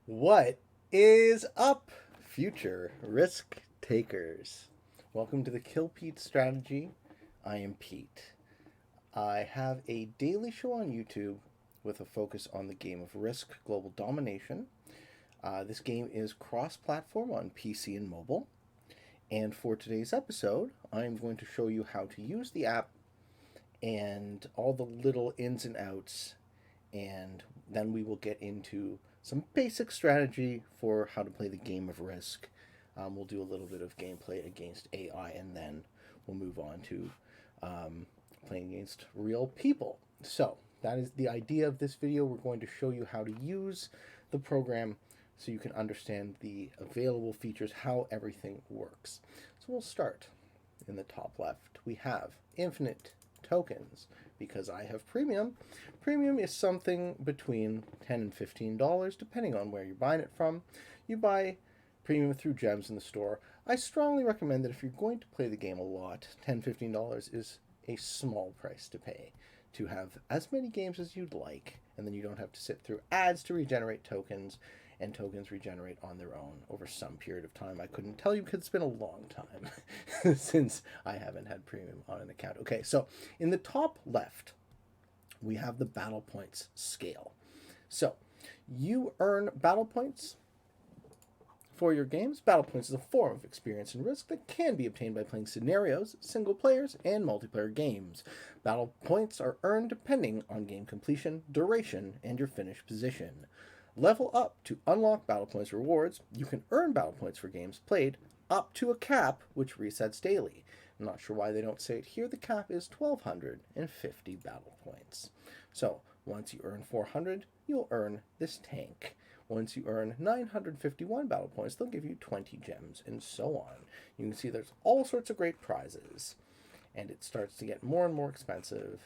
What is up, future risk takers? Welcome to the Kill Pete strategy. I am Pete. I have a daily show on YouTube with a focus on the game of Risk Global Domination. This game is cross platform on PC and mobile. And for today's episode, I'm going to show you how to use the app and all the little ins and outs, and then we will get into some basic strategy for how to play the game of Risk. We'll do a little bit of gameplay against AI, and then we'll move on to playing against real people. So that is the idea of this video. We're going to show you how to use the program so you can understand the available features, how everything works. So we'll start in the top left. We have infinite tokens. Because I have premium. Premium is something between $10 and $15, depending on where you're buying it from. You buy premium through gems in the store. I strongly recommend that if you're going to play the game a lot, $10, $15 is a small price to pay to have as many games as you'd like, and then you don't have to sit through ads to regenerate tokens, and tokens regenerate on their own over some period of time. I couldn't tell you because it's been a long time since I haven't had premium on an account. Okay, so in the top left, we have the battle points scale. So you earn battle points for your games. Battle points is a form of experience and risk that can be obtained by playing scenarios, single players, and multiplayer games. Battle points are earned depending on game completion, duration, and your finish position. Level up to unlock battle points rewards. You can earn battle points for games played up to a cap, which resets daily. I'm not sure why they don't say it here. The cap is 1,250 battle points. So once you earn 400, you'll earn this tank. Once you earn 951 battle points, they'll give you 20 gems, and so on. You can see there's all sorts of great prizes, and it starts to get more and more expensive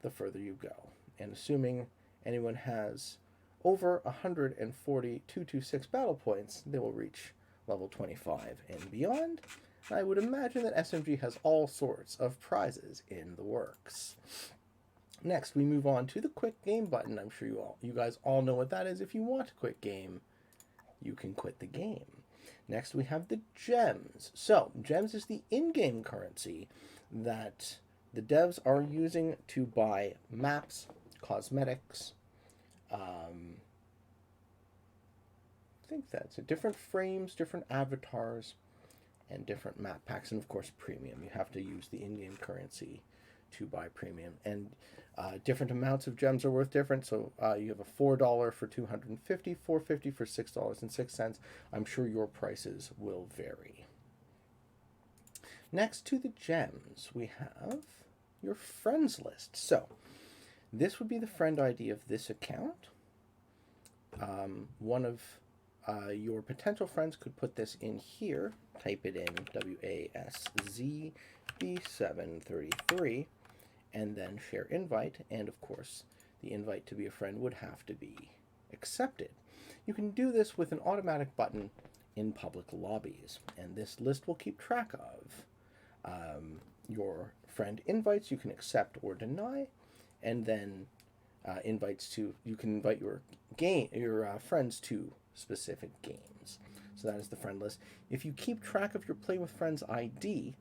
the further you go. And assuming anyone has over 140,226 battle points, they will reach level 25 and beyond. I would imagine that SMG has all sorts of prizes in the works. Next, we move on to the quick game button. I'm sure you guys all know what that is. If you want a quick game, you can quit the game. Next, we have the gems. So, gems is the in-game currency that the devs are using to buy maps, cosmetics, I think that's it. Different frames, different avatars, and different map packs, and of course premium. You have to use the in-game currency to buy premium, and different amounts of gems are worth different. So you have a $4 for 250, $4.50 for $6.06. I'm sure your prices will vary. Next to the gems, we have your friends list. So this would be the friend ID of this account. One of your potential friends could put this in here. Type it in WASZB733 and then share invite, and of course the invite to be a friend would have to be accepted. You can do this with an automatic button in public lobbies, and this list will keep track of your friend invites you can accept or deny, and then invites to, you can invite your friends to specific games. So that is the friend list. If you keep track of your Play with Friends ID,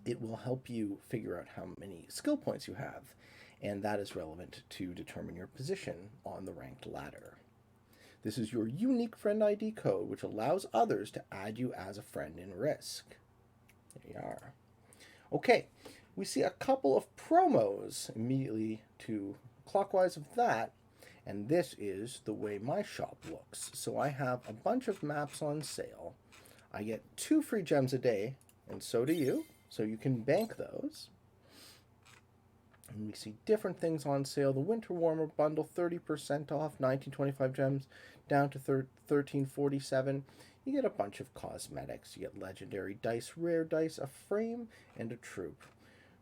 it will help you figure out how many skill points you have, and that is relevant to determine your position on the ranked ladder. This is your unique friend ID code, which allows others to add you as a friend in Risk. There you are. Okay, we see a couple of promos immediately to clockwise of that, and this is the way my shop looks. So I have a bunch of maps on sale. I get 2 free gems a day, and so do you. So you can bank those. And we see different things on sale. The Winter Warmer bundle, 30% off, 1925 gems, down to 1347. You get a bunch of cosmetics. You get legendary dice, rare dice, a frame, and a troop.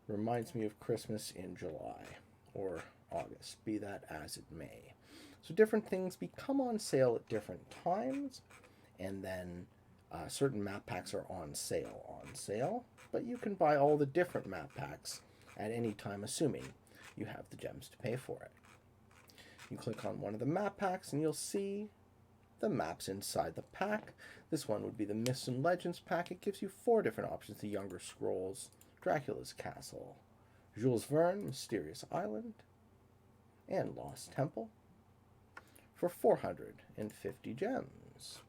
Reminds me of Christmas in July or August, be that as it may. So different things become on sale at different times, and then certain map packs are on sale, but you can buy all the different map packs at any time, assuming you have the gems to pay for it. You click on one of the map packs and you'll see the maps inside the pack. This one would be the Myths and Legends pack. It gives you 4 different options: the Younger Scrolls, Dracula's Castle, Jules Verne, Mysterious Island, and Lost Temple for 450 gems.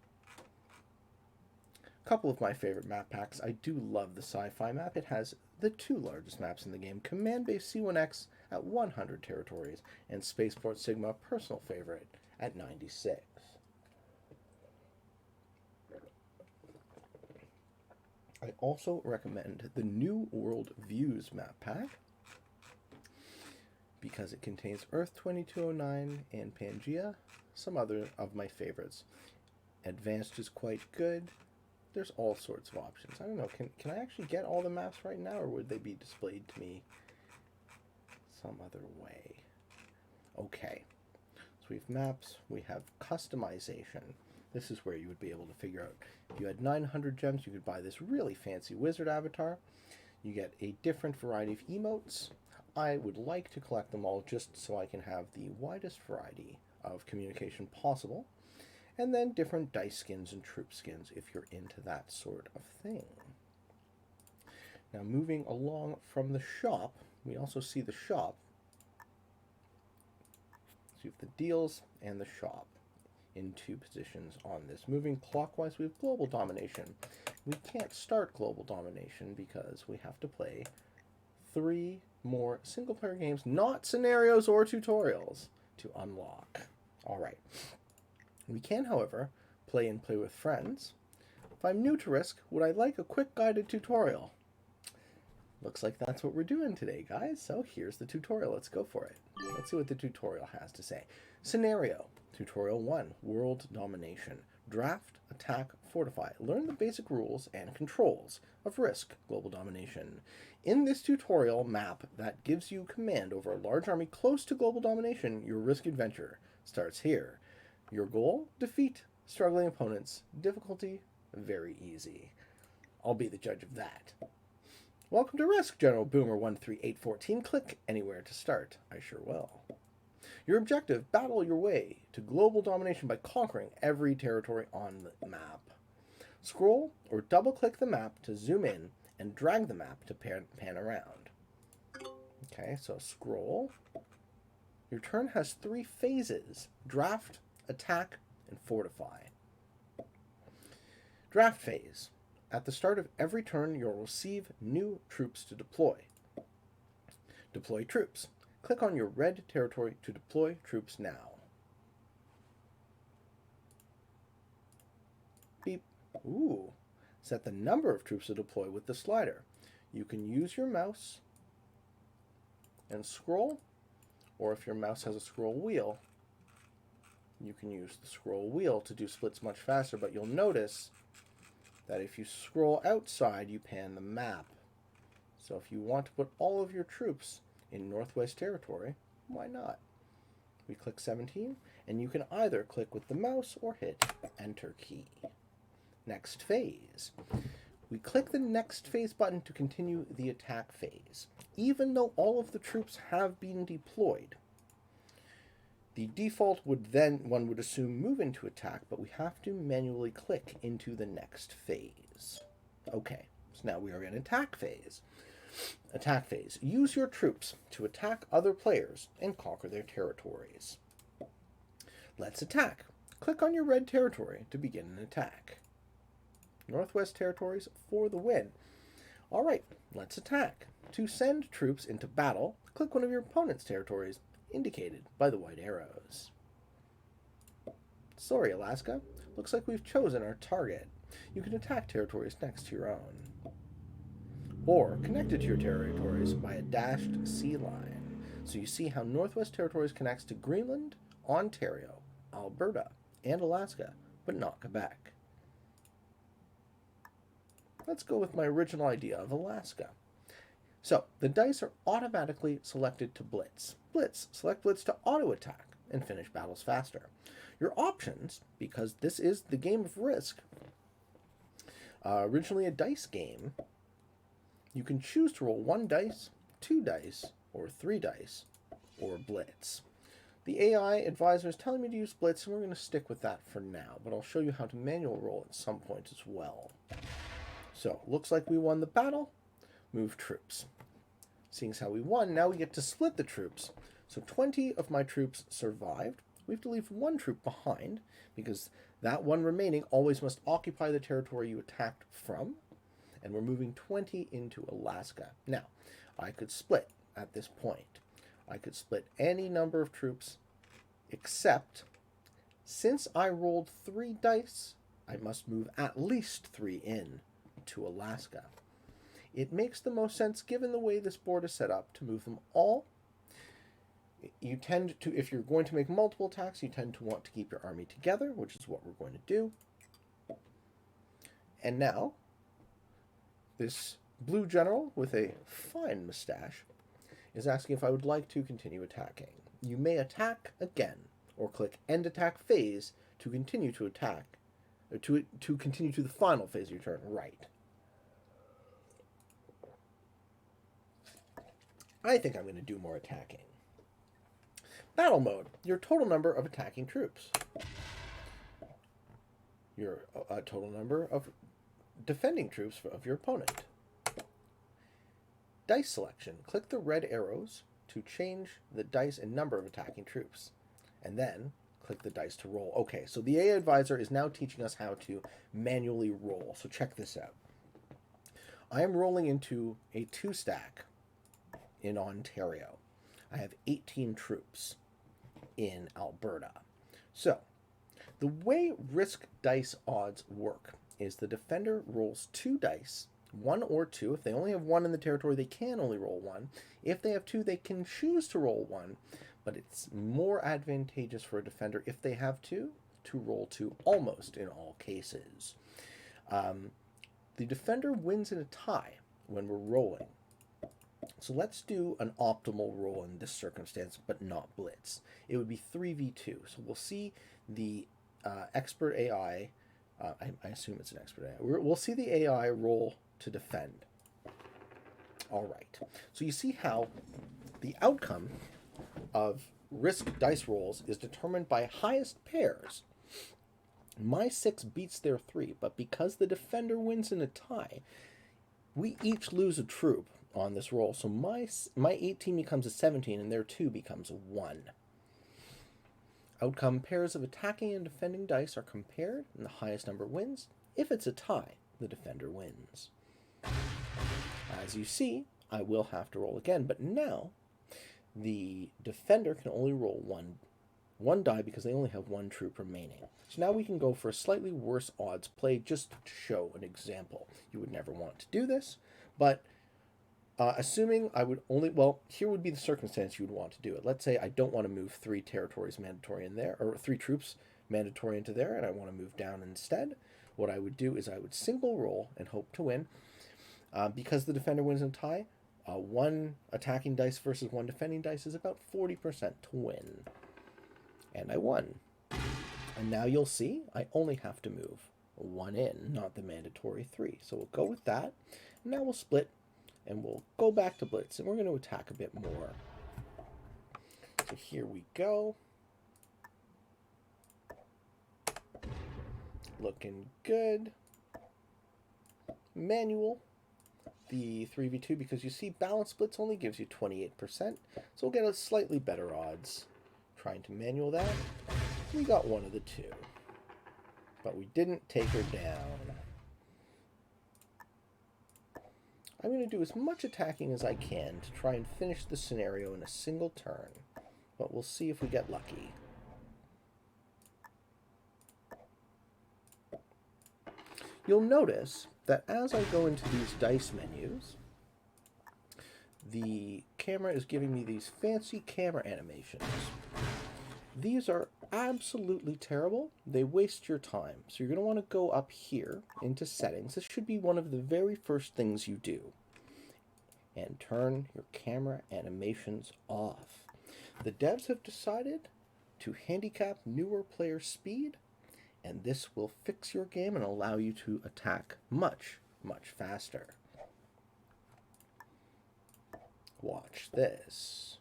A couple of my favorite map packs. I do love the sci-fi map. It has the 2 largest maps in the game, Command Base C1X at 100 territories, and Spaceport Sigma, personal favorite, at 96. I also recommend the New World Views map pack because it contains Earth 2209 and Pangea, some other of my favorites. Advanced is quite good. There's all sorts of options. I don't know, can I actually get all the maps right now, or would they be displayed to me some other way? Okay, so we have maps, we have customization. This is where you would be able to figure out, if you had 900 gems, you could buy this really fancy wizard avatar. You get a different variety of emotes. I would like to collect them all just so I can have the widest variety of communication possible. And then different dice skins and troop skins if you're into that sort of thing. Now moving along from the shop, we also see the shop. So you have the deals and the shop in 2 positions on this. Moving clockwise, we have Global Domination. We can't start Global Domination because we have to play 3 more single-player games, not scenarios or tutorials, to unlock. All right. We can, however, play and play with friends. If I'm new to Risk, would I like a quick guided tutorial? Looks like that's what we're doing today, guys. So here's the tutorial. Let's go for it. Let's see what the tutorial has to say. Scenario. Tutorial 1. World Domination. Draft, attack, fortify. Learn the basic rules and controls of Risk Global Domination. In this tutorial map that gives you command over a large army close to global domination, your Risk adventure starts here. Your goal? Defeat struggling opponents. Difficulty? Very easy. I'll be the judge of that. Welcome to Risk, General Boomer 13814. Click anywhere to start. I sure will. Your objective: battle your way to global domination by conquering every territory on the map. Scroll or double-click the map to zoom in and drag the map to pan around. Okay, so scroll. Your turn has 3 phases: draft, attack, and fortify. Draft phase. At the start of every turn, you'll receive new troops to deploy. Deploy troops. Click on your red territory to deploy troops now. Beep. Ooh. Set the number of troops to deploy with the slider. You can use your mouse and scroll, or if your mouse has a scroll wheel, you can use the scroll wheel to do splits much faster, but you'll notice that if you scroll outside, you pan the map. So if you want to put all of your troops in Northwest Territory, why not? We click 17, and you can either click with the mouse or hit Enter key. Next phase. We click the Next Phase button to continue the attack phase. Even though all of the troops have been deployed, the default would then, one would assume, move into attack, but we have to manually click into the next phase. Okay, so now we are in attack phase. Attack phase. Use your troops to attack other players and conquer their territories. Let's attack. Click on your red territory to begin an attack. Northwest Territories for the win. All right, let's attack. To send troops into battle, click one of your opponent's territories, indicated by the white arrows. Sorry, Alaska. Looks like we've chosen our target. You can attack territories next to your own, or connected to your territories by a dashed C line. So you see how Northwest Territories connects to Greenland, Ontario, Alberta, and Alaska, but not Quebec. Let's go with my original idea of Alaska. So, the dice are automatically selected to blitz. Blitz. Select blitz to auto-attack and finish battles faster. Your options, because this is the game of Risk, originally a dice game, you can choose to roll 1 dice, 2 dice, or 3 dice, or blitz. The AI advisor is telling me to use splits, and we're going to stick with that for now, but I'll show you how to manual roll at some point as well. So, looks like we won the battle. Move troops. Seeing as how we won, now we get to split the troops. So 20 of my troops survived. We have to leave one troop behind, because that one remaining always must occupy the territory you attacked from. And we're moving 20 into Alaska. Now, I could split at this point. I could split any number of troops, except since I rolled 3 dice, I must move at least 3 in to Alaska. It makes the most sense, given the way this board is set up, to move them all. You tend to, if you're going to make multiple attacks, you tend to want to keep your army together, which is what we're going to do. And now, this blue general with a fine mustache is asking if I would like to continue attacking. You may attack again, or click End Attack Phase to continue to attack, or to continue to the final phase of your turn. Right. I think I'm going to do more attacking. Battle mode. Your total number of attacking troops. Your total number of defending troops of your opponent. Dice selection. Click the red arrows to change the dice and number of attacking troops. And then click the dice to roll. Okay, so the AI advisor is now teaching us how to manually roll. So check this out. I am rolling into a 2-stack in Ontario. I have 18 troops in Alberta. So, the way risk dice odds work is the defender rolls 2 dice, 1 or 2. If they only have 1 in the territory, they can only roll 1. If they have 2, they can choose to roll 1, but it's more advantageous for a defender if they have 2 to roll 2 almost in all cases. The defender wins in a tie when we're rolling. So let's do an optimal roll in this circumstance, but not blitz. It would be 3v2. So we'll see the expert AI. I assume it's an expert AI. We'll see the AI roll to defend. All right. So you see how the outcome of risk dice rolls is determined by highest pairs. My 6 beats their 3, but because the defender wins in a tie, we each lose a troop on this roll. So my 18 becomes a 17 and their 2 becomes a 1. Outcome pairs of attacking and defending dice are compared, and the highest number wins. If it's a tie, the defender wins. As you see, I will have to roll again, but now the defender can only roll one die because they only have 1 troop remaining. So now we can go for a slightly worse odds play just to show an example. You would never want to do this, but assuming I would only, well, here would be the circumstance you would want to do it. Let's say I don't want to move 3 territories mandatory in there, or 3 troops mandatory into there, and I want to move down instead. What I would do is I would single roll and hope to win. Because the defender wins in a tie, 1 attacking dice versus 1 defending dice is about 40% to win. And I won. And now you'll see I only have to move 1 in, not the mandatory 3. So we'll go with that. Now we'll split. And we'll go back to blitz, and we're going to attack a bit more. So here we go. Looking good. Manual. The 3v2, because you see balance splits only gives you 28%. So we'll get a slightly better odds trying to manual that. We got 1 of the 2. But we didn't take her down. I'm going to do as much attacking as I can to try and finish the scenario in a single turn, but we'll see if we get lucky. You'll notice that as I go into these dice menus, the camera is giving me these fancy camera animations. These are absolutely terrible. They waste your time. So you're going to want to go up here into settings. This should be one of the very first things you do. And turn your camera animations off. The devs have decided to handicap newer player speed, and this will fix your game and allow you to attack much, much faster. Watch this.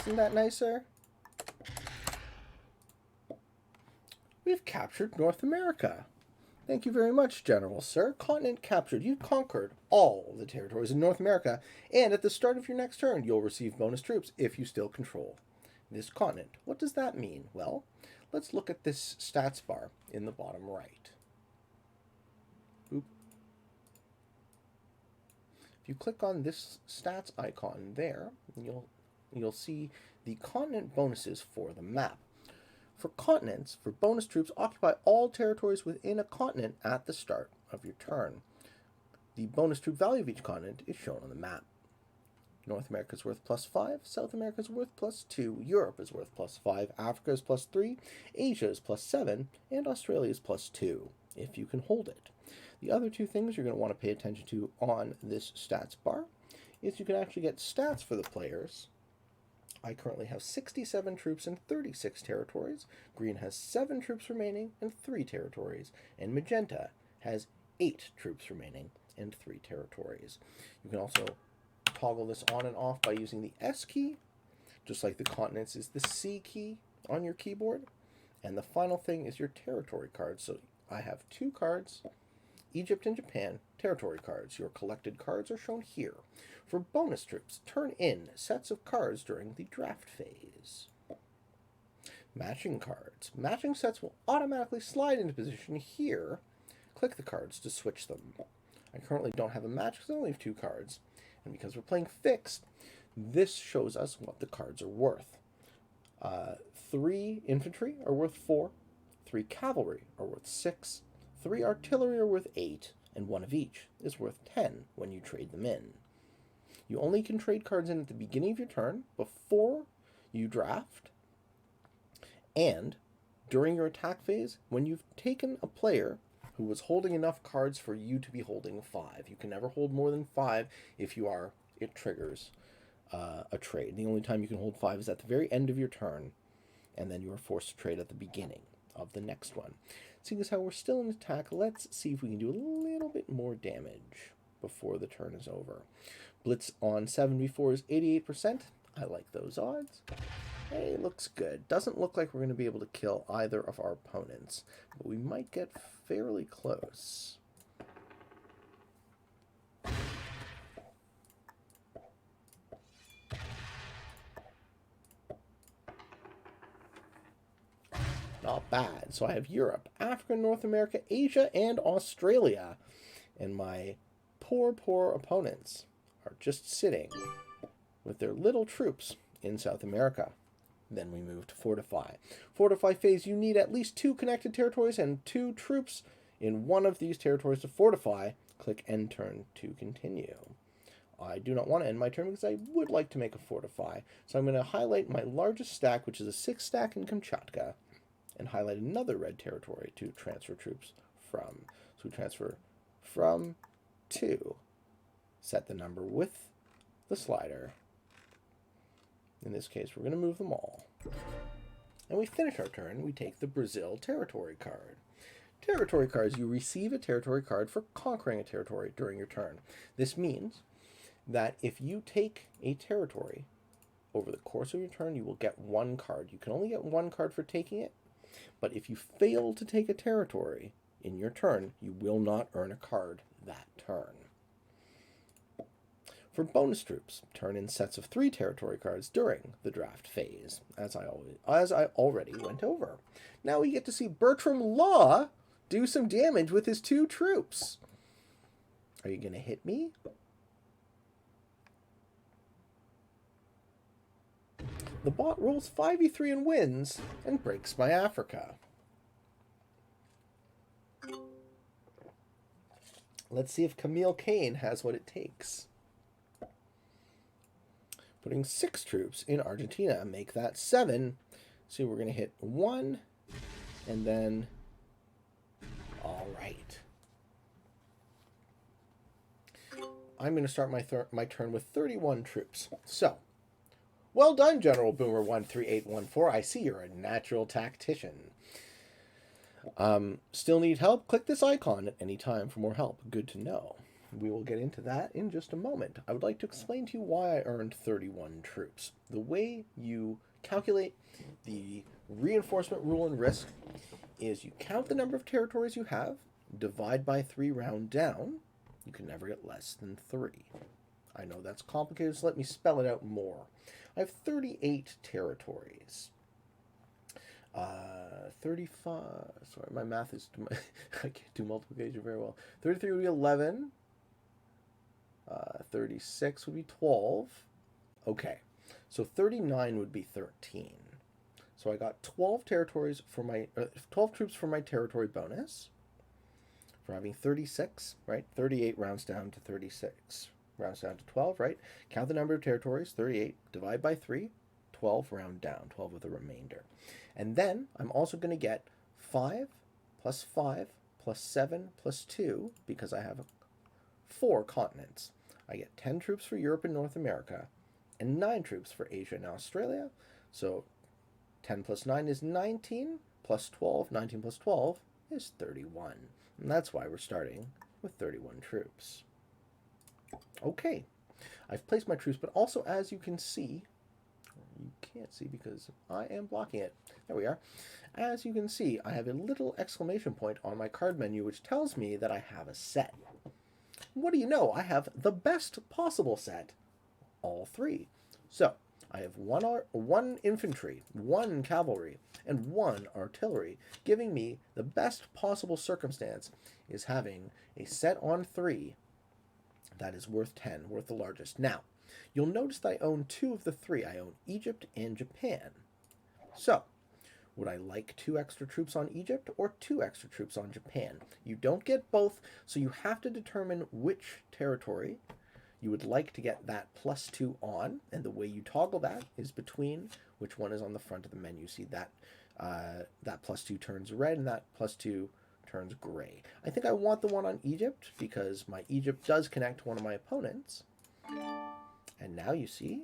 Isn't that nicer? We've captured North America. Thank you very much, General Sir. Continent captured. You've conquered all the territories in North America, and at the start of your next turn, you'll receive bonus troops if you still control this continent. What does that mean? Well, let's look at this stats bar in the bottom right. Boop. If you click on this stats icon there, you'll see the continent bonuses for the map. For continents, for bonus troops, occupy all territories within a continent at the start of your turn. The bonus troop value of each continent is shown on the map. North America is worth +5, South America is worth +2, Europe is worth +5, Africa is +3, Asia is +7, and Australia is +2, if you can hold it. The other two things you're going to want to pay attention to on this stats bar is you can actually get stats for the players. I currently have 67 troops in 36 territories. Green has 7 troops remaining in 3 territories. And Magenta has 8 troops remaining in 3 territories. You can also toggle this on and off by using the S key, just like the continents is the C key on your keyboard. And the final thing is your territory cards. So I have 2 cards, Egypt and Japan territory cards. Your collected cards are shown here. For bonus troops, turn in sets of cards during the draft phase. Matching cards. Matching sets will automatically slide into position here. Click the cards to switch them. I currently don't have a match because I only have 2 cards. And because we're playing fixed, this shows us what the cards are worth. 3 infantry are worth 4. 3 cavalry are worth 6. 3 artillery are worth 8. And 1 of each is worth 10 when you trade them in. You only can trade cards in at the beginning of your turn, before you draft, and during your attack phase, when you've taken a player who was holding enough cards for you to be holding 5. You can never hold more than 5 if you are, it triggers a trade. The only time you can hold 5 is at the very end of your turn, and then you are forced to trade at the beginning of the next one. Seeing as how we're still in attack, let's see if we can do a little bit more damage before the turn is over. Blitz on 7v4 is 88%. I like those odds. Hey, looks good. Doesn't look like we're going to be able to kill either of our opponents, but we might get fairly close. Not bad. So I have Europe, Africa, North America, Asia, and Australia. And my poor opponents are just sitting with their little troops in South America. Then we move to Fortify. Fortify phase, you need at least 2 connected territories and 2 troops in one of these territories to fortify. Click End Turn to continue. I do not want to end my turn because I would like to make a Fortify. So I'm going to highlight my largest stack, which is a 6 stack in Kamchatka, and highlight another red territory to transfer troops from. So we transfer from to. Set the number with the slider. In this case, we're going to move them all. And we finish our turn. We take the Brazil territory card. Territory cards, you receive a territory card for conquering a territory during your turn. This means that if you take a territory over the course of your turn, you will get 1 card. You can only get 1 card for taking it, but if you fail to take a territory in your turn, you will not earn a card that turn. For bonus troops, turn in sets of 3 territory cards during the draft phase, as I already went over. Now we get to see Bertram Law do some damage with his 2 troops. Are you going to hit me? The bot rolls 5v3 and wins, and breaks my Africa. Let's see if Camille Kane has what it takes. Putting 6 troops in Argentina, make that 7. So we're going to hit 1, and then, all right. I'm going to start my turn with 31 troops. So, well done, General Boomer 13814. I see you're a natural tactician. Still need help? Click this icon at any time for more help. Good to know. we will get into that in just a moment. I would like to explain to you why I earned 31 troops. The way you calculate the reinforcement rule in Risk is you count the number of territories you have, divide by 3, round down. You can never get less than 3. I know that's complicated, so let me spell it out more. I have 38 territories. 35, sorry, my math is, I can't do multiplication very well. 33 would be 11. 36 would be 12. Okay, so 39 would be 13. So I got 12 territories for my 12 troops for my territory bonus. For having 36, right? 38 rounds down to 36. Rounds down to 12, right? Count the number of territories, 38, divide by 3, 12, round down, 12 with the remainder. And then I'm also going to get 5 plus 5 plus 7 plus 2, because I have 4 continents. I get 10 troops for Europe and North America, and 9 troops for Asia and Australia. So 10 plus 9 is 19, plus 12, 19 plus 12 is 31. And that's why we're starting with 31 troops. Okay, I've placed my troops, but also, as you can see, you can't see because I am blocking it. There we are. As you can see, I have a little exclamation point on my card menu, which tells me that I have a set. What do you know? I have the best possible set, all 3. So I have one infantry, 1 cavalry, and 1 artillery, giving me the best possible circumstance is having a set on 3 that is worth 10, worth the largest. Now, you'll notice that I own 2 of the 3. I own Egypt and Japan. So, would I like 2 extra troops on Egypt or 2 extra troops on Japan? You don't get both, so you have to determine which territory you would like to get that +2 on, and the way you toggle that is between which one is on the front of the menu. See that that +2 turns red and that +2 turns gray. I think I want the one on Egypt because my Egypt does connect to one of my opponents. And now you see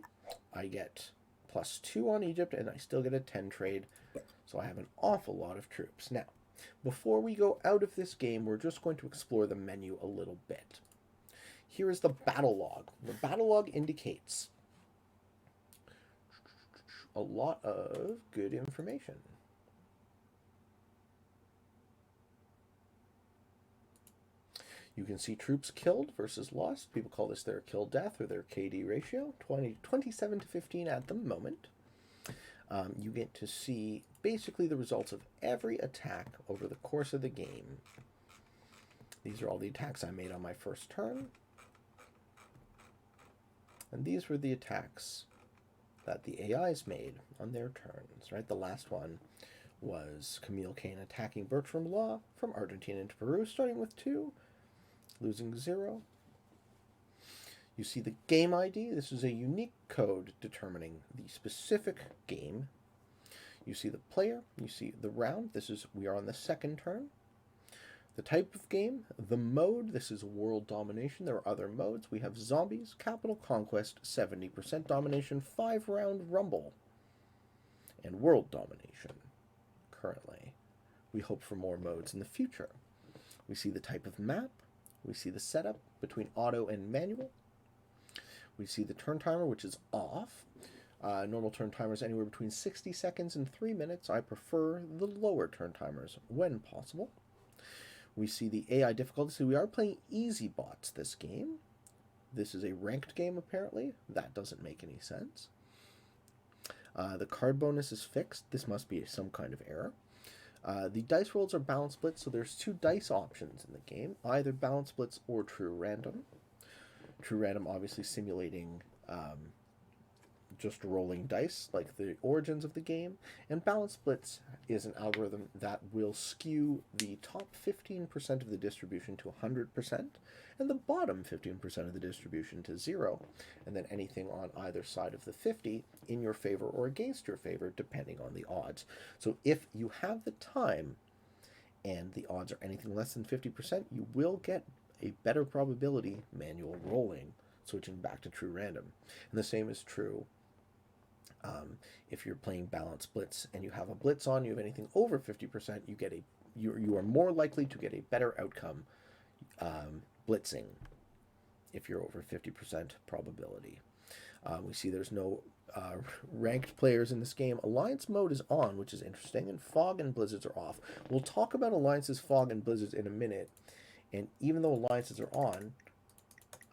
I get +2 on Egypt and I still get a 10 trade. So I have an awful lot of troops. Now, before we go out of this game, we're just going to explore the menu a little bit. Here is the battle log. The battle log indicates a lot of good information. You can see troops killed versus lost. People call this their kill death or their KD ratio, 27 to 15 at the moment. You get to see basically the results of every attack over the course of the game. These are all the attacks I made on my first turn. And these were the attacks that the AIs made on their turns, right? The last one was Camille Kane attacking Bertram Law from Argentina into Peru, starting with 2, losing 0. You see the game ID. This is a unique code determining the specific game. You see the player. You see the round. We are on the second turn. The type of game, the mode, this is world domination. There are other modes. We have zombies, capital conquest, 70% domination, 5-round rumble, and world domination currently. We hope for more modes in the future. We see the type of map. We see the setup between auto and manual. We see the turn timer, which is off. Normal turn timers anywhere between 60 seconds and 3 minutes. I prefer the lower turn timers when possible. We see the AI difficulty. So we are playing easy bots this game. This is a ranked game, apparently. That doesn't make any sense. The card bonus is fixed. This must be some kind of error. The dice rolls are balance splits, so there's 2 dice options in the game, either balance splits or true random. True random obviously simulating just rolling dice, like the origins of the game, and balance splits is an algorithm that will skew the top 15% of the distribution to 100%, and the bottom 15% of the distribution to 0, and then anything on either side of the 50 in your favor or against your favor, depending on the odds. So if you have the time and the odds are anything less than 50%, you will get a better probability manual rolling, switching back to true random. And the same is true if you're playing balance blitz and you have a blitz on, you have anything over 50%, you are more likely to get a better outcome blitzing if you're over 50% probability. We see there's no ranked players in this game. Alliance mode is on, which is interesting, and fog and blizzards are off. We'll talk about alliances, fog, and blizzards in a minute, and even though alliances are on,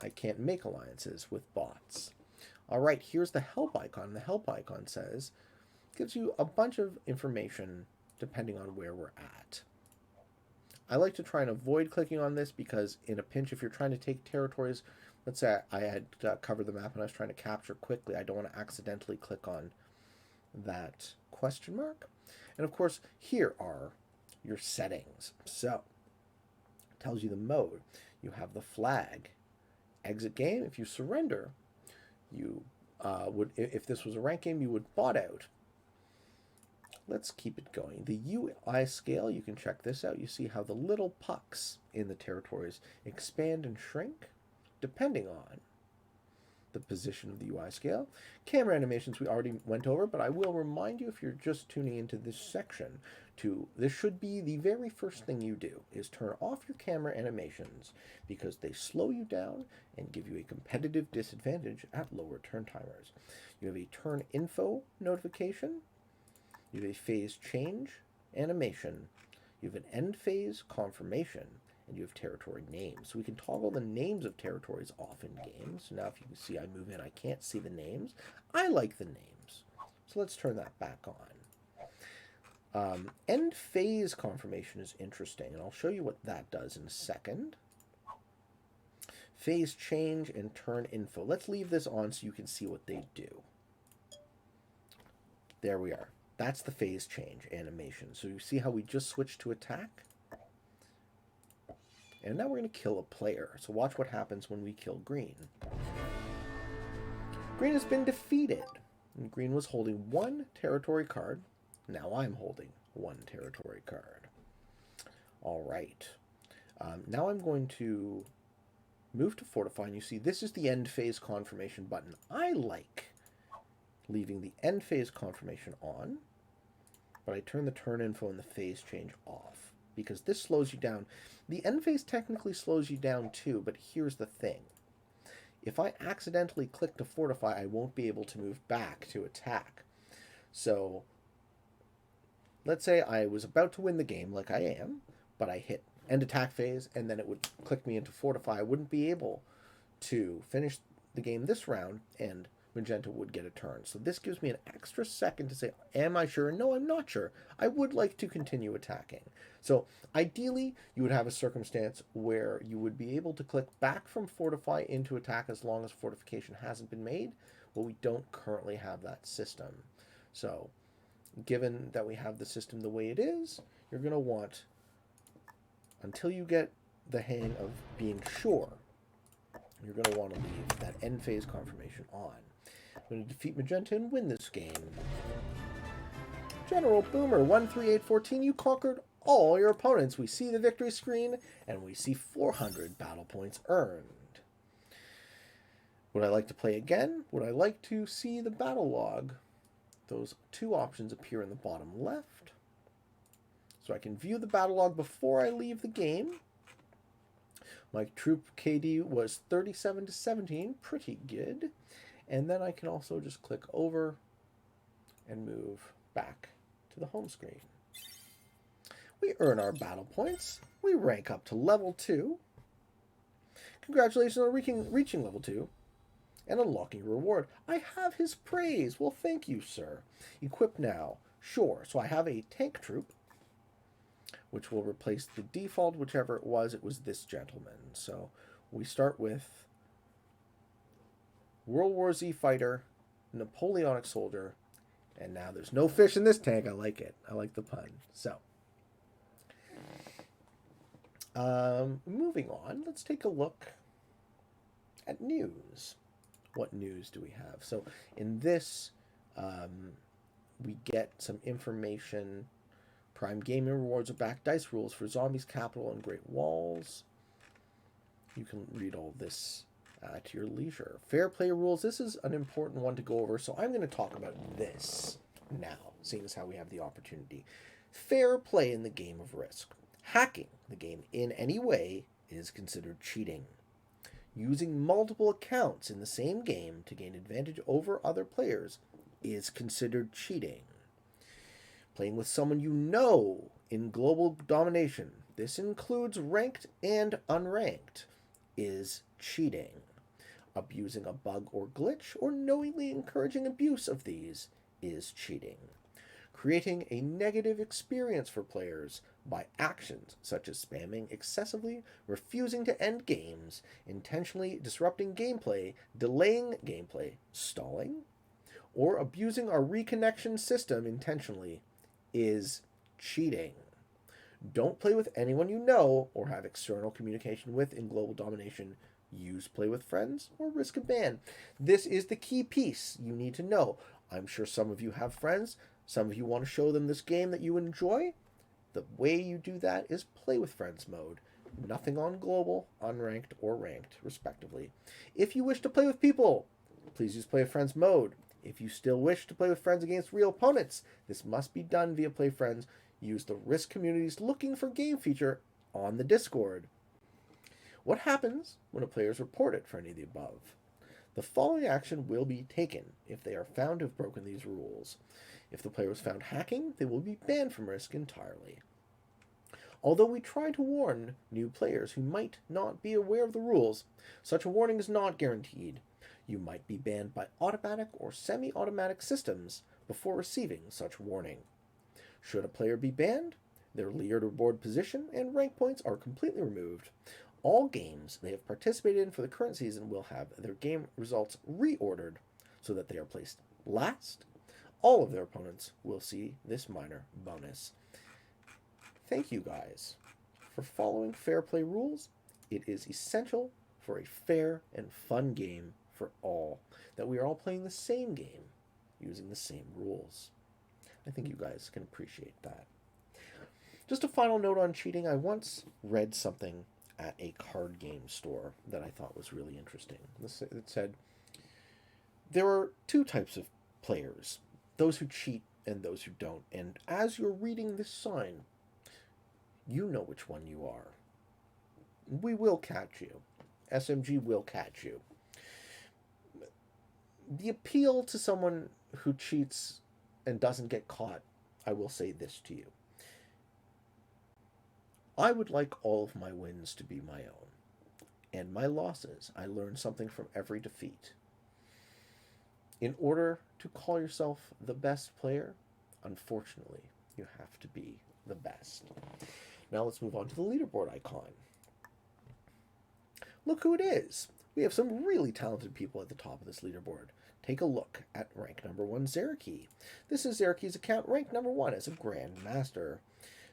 I can't make alliances with bots. All right, here's the help icon. The help icon gives you a bunch of information depending on where we're at. I like to try and avoid clicking on this because in a pinch, if you're trying to take territories, let's say I had covered the map and I was trying to capture quickly, I don't want to accidentally click on that question mark. And of course, here are your settings. So, it tells you the mode. You have the flag. Exit game. If you surrender, you would, if this was a rank game, you would bot out. Let's keep it going. The UI scale, you can check this out. You see how the little pucks in the territories expand and shrink depending on the position of the UI scale. Camera animations we already went over, but I will remind you if you're just tuning into this section, this should be the very first thing you do, is turn off your camera animations because they slow you down and give you a competitive disadvantage at lower turn timers. You have a turn info notification. You have a phase change animation. You have an end phase confirmation. And you have territory names. So we can toggle the names of territories off in games. Now if you can see I move in, I can't see the names. I like the names. So let's turn that back on. End phase confirmation is interesting, and I'll show you what that does in a second. Phase change and turn info. Let's leave this on so you can see what they do. There we are. That's the phase change animation. So you see how we just switched to attack? And now we're going to kill a player. So watch what happens when we kill green. Green has been defeated. And green was holding one territory card. Now I'm holding one territory card. All right. Now I'm going to move to fortify. And you see this is the end phase confirmation button. I like leaving the end phase confirmation on, but I turn the turn info and the phase change off because this slows you down. The end phase technically slows you down too, but here's the thing. If I accidentally click to fortify, I won't be able to move back to attack. So let's say I was about to win the game like I am, but I hit end attack phase and then it would click me into fortify. I wouldn't be able to finish the game this round and magenta would get a turn. So this gives me an extra second to say, am I sure? No, I'm not sure. I would like to continue attacking. So ideally, you would have a circumstance where you would be able to click back from fortify into attack as long as fortification hasn't been made. Well, we don't currently have that system. So given that we have the system the way it is, you're going to want, until you get the hang of being sure, you're going to want to leave that end phase confirmation on. I'm going to defeat magenta and win this game. General Boomer 13814, you conquered all your opponents. We see the victory screen and we see 400 battle points earned. Would I like to play again? Would I like to see the battle log? Those two options appear in the bottom left. So I can view the battle log before I leave the game. My troop KD was 37 to 17, pretty good. And then I can also just click over and move back to the home screen. We earn our battle points. We rank up to level 2. Congratulations on reaching level 2 and unlocking your reward. I have his praise. Well, thank you, sir. Equip now. Sure. So I have a tank troop, which will replace the default, whichever it was this gentleman. So we start with World War Z fighter, Napoleonic soldier, and now there's no fish in this tank. I like it. I like the pun. So, moving on, let's take a look at news. What news do we have? So in this, we get some information. Prime Gaming rewards are back. Dice rules for Zombies Capital and Great Walls. You can read all this at your leisure. Fair play rules. This is an important one to go over, so I'm going to talk about this now, seeing as how we have the opportunity. Fair play in the game of Risk. Hacking the game in any way is considered cheating. Using multiple accounts in the same game to gain advantage over other players is considered cheating. Playing with someone you know in global domination, this includes ranked and unranked, is cheating. Abusing a bug or glitch or knowingly encouraging abuse of these is cheating. Creating a negative experience for players by actions such as spamming excessively, refusing to end games, intentionally disrupting gameplay, delaying gameplay, stalling, or abusing our reconnection system intentionally is cheating. Don't play with anyone you know or have external communication with in global domination. Use play with friends or risk a ban. This is the key piece you need to know. I'm sure some of you have friends. Some of you want to show them this game that you enjoy. The way you do that is play with friends mode. Nothing on global, unranked, or ranked, respectively. If you wish to play with people, please use play with friends mode. If you still wish to play with friends against real opponents, this must be done via play friends. Use the risk community's looking for game feature on the Discord. What happens when a player is reported for any of the above? The following action will be taken if they are found to have broken these rules. If the player was found hacking, they will be banned from Risk entirely. Although we try to warn new players who might not be aware of the rules, such a warning is not guaranteed. You might be banned by automatic or semi-automatic systems before receiving such warning. Should a player be banned, their leaderboard position and rank points are completely removed. All games they have participated in for the current season will have their game results reordered so that they are placed last. All of their opponents will see this minor bonus. Thank you guys for following fair play rules. It is essential for a fair and fun game for all, that we are all playing the same game using the same rules. I think you guys can appreciate that. Just a final note on cheating. I once read something at a card game store that I thought was really interesting. It said, there are two types of players, those who cheat and those who don't. And as you're reading this sign, you know which one you are. We will catch you. SMG will catch you. The appeal to someone who cheats and doesn't get caught, I will say this to you. I would like all of my wins to be my own. And my losses, I learn something from every defeat. In order to call yourself the best player, unfortunately, you have to be the best. Now let's move on to the leaderboard icon. Look who it is. We have some really talented people at the top of this leaderboard. Take a look at rank number 1, Zeraki. This is Zeraki's account, ranked number 1 as a Grand Master.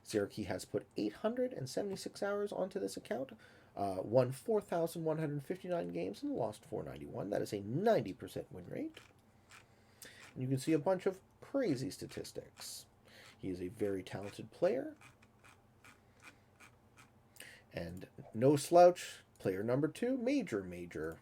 Zeraki has put 876 hours onto this account, won 4,159 games and lost 491. That is a 90% win rate. And you can see a bunch of crazy statistics. He is a very talented player. And no slouch, player number 2, Major.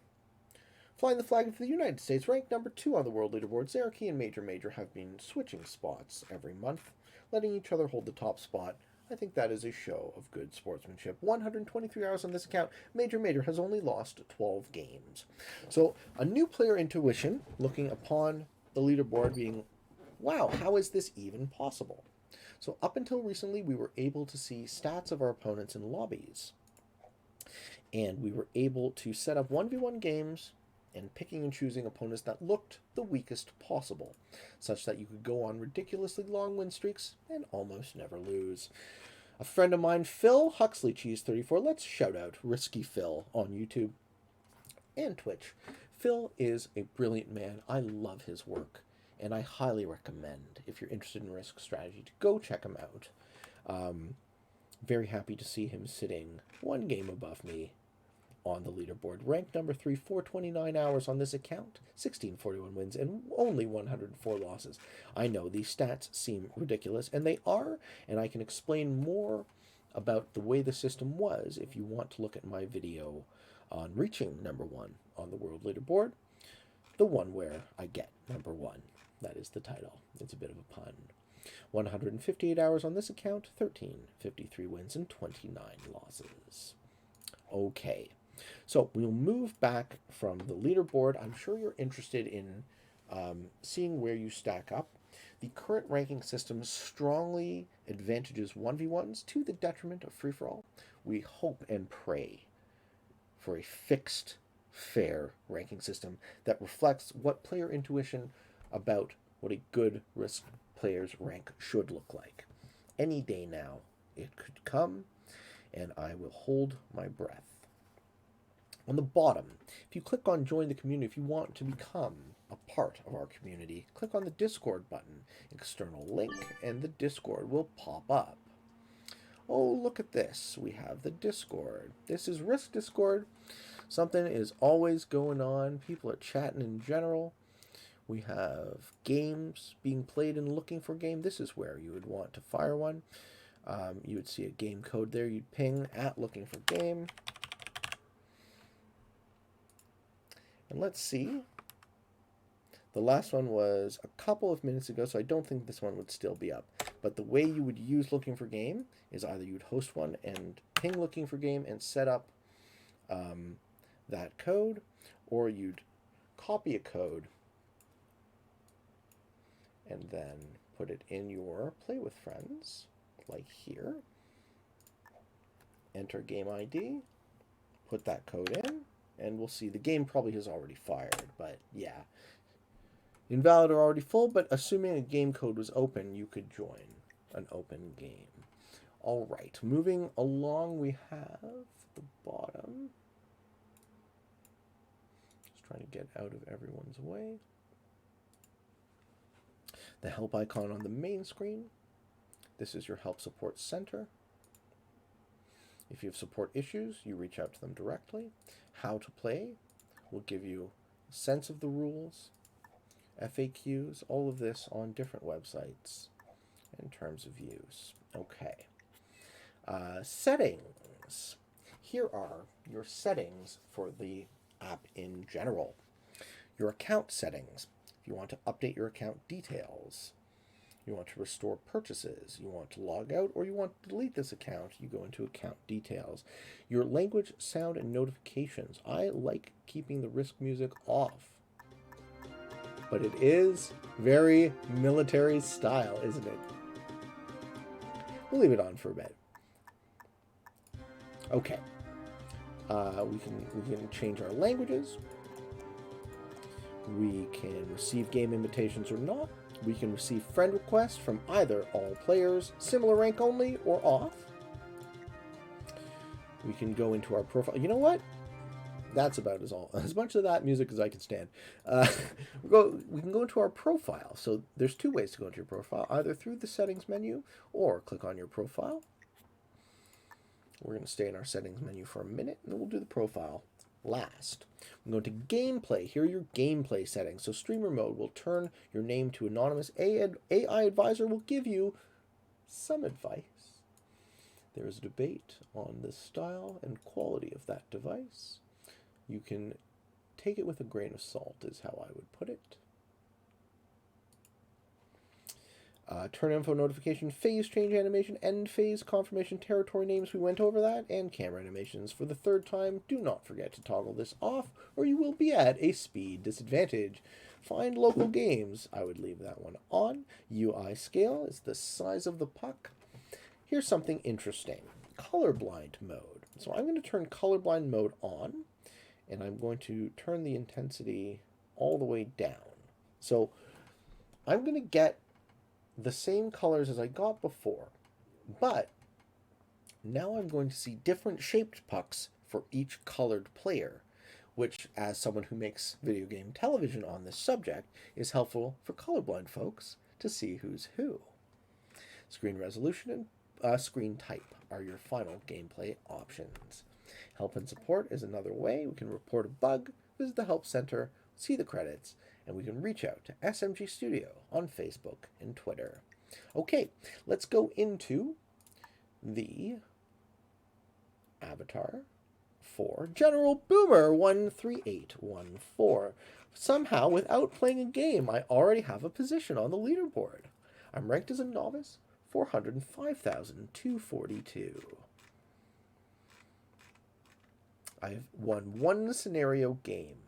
Flying the flag for the United States, ranked number 2 on the world leaderboard, Zeraki and Major have been switching spots every month, letting each other hold the top spot. I think that is a show of good sportsmanship. 123 hours on this account. Major has only lost 12 games. So a new player intuition, looking upon the leaderboard being, wow, how is this even possible? So up until recently, we were able to see stats of our opponents in lobbies. And we were able to set up 1v1 games and picking and choosing opponents that looked the weakest possible, such that you could go on ridiculously long win streaks and almost never lose. A friend of mine, Phil Huxley Cheese 34, let's shout out Risky Phil on YouTube and Twitch. Phil is a brilliant man. I love his work, and I highly recommend, if you're interested in risk strategy, to go check him out. Very happy to see him sitting one game above me on the leaderboard. Ranked number 3, 429 hours on this account, 1641 wins, and only 104 losses. I know these stats seem ridiculous, and they are, and I can explain more about the way the system was if you want to look at my video on reaching number 1 on the world leaderboard, the one where I get number 1. That is the title. It's a bit of a pun. 158 hours on this account, 1353 wins, and 29 losses. Okay. So we'll move back from the leaderboard. I'm sure you're interested in seeing where you stack up. The current ranking system strongly advantages 1v1s to the detriment of free-for-all. We hope and pray for a fixed, fair ranking system that reflects what player intuition about what a good Risk player's rank should look like. Any day now, it could come, and I will hold my breath. On the bottom, if you click on Join the Community, if you want to become a part of our community, click on the Discord button, external link, and the Discord will pop up. Oh, look at this. We have the Discord. This is Risk Discord. Something is always going on. People are chatting in general. We have games being played and looking for game. This is where you would want to fire one. You would see a game code there. You'd ping at looking for game. And let's see. The last one was a couple of minutes ago, so I don't think this one would still be up. But the way you would use looking for game is either you'd host one and ping looking for game and set up that code, or you'd copy a code and then put it in your Play with Friends, like here. Enter game ID, put that code in, and we'll see the game probably has already fired, but yeah. Invalid or already full, but assuming a game code was open, you could join an open game. All right, moving along, we have the bottom. Just trying to get out of everyone's way. The help icon on the main screen. This is your help support center. If you have support issues, you reach out to them directly. How to play will give you a sense of the rules, FAQs, all of this on different websites in terms of use. Okay. Settings. Here are your settings for the app in general. Your account settings. If you want to update your account details, you want to restore purchases, you want to log out, or you want to delete this account, you go into account details. Your language, sound, and notifications. I like keeping the Risk music off, but it is very military style, isn't it? We'll leave it on for a bit. Okay. We can change our languages. We can receive game invitations or not. We can receive friend requests from either all players, similar rank only, or off. We can go into our profile. You know what? That's about as much of that music as I can stand. We can go into our profile. So there's two ways to go into your profile, either through the settings menu or click on your profile. We're going to stay in our settings menu for a minute, and then we'll do the profile last. We go to gameplay. Here are your gameplay settings. So streamer mode will turn your name to anonymous. AI advisor will give you some advice. There is a debate on the style and quality of that device. You can take it with a grain of salt is how I would put it. Turn info notification, phase change animation, end phase confirmation, territory names, we went over that, and camera animations. For the third time, do not forget to toggle this off, or you will be at a speed disadvantage. Find local games, I would leave that one on. UI scale is the size of the puck. Here's something interesting, colorblind mode. So I'm going to turn colorblind mode on, and I'm going to turn the intensity all the way down. So I'm going to get the same colors as I got before, but now I'm going to see different shaped pucks for each colored player, which, as someone who makes video game television on this subject, is helpful for colorblind folks to see who's who. Screen resolution and screen type are your final gameplay options. Help and support is another way. We can report a bug, visit the help center, see the credits, and we can reach out to SMG Studio on Facebook and Twitter. Okay, let's go into the avatar for General Boomer 13814. Somehow, without playing a game, I already have a position on the leaderboard. I'm ranked as a novice, 405,242. I've won one scenario game,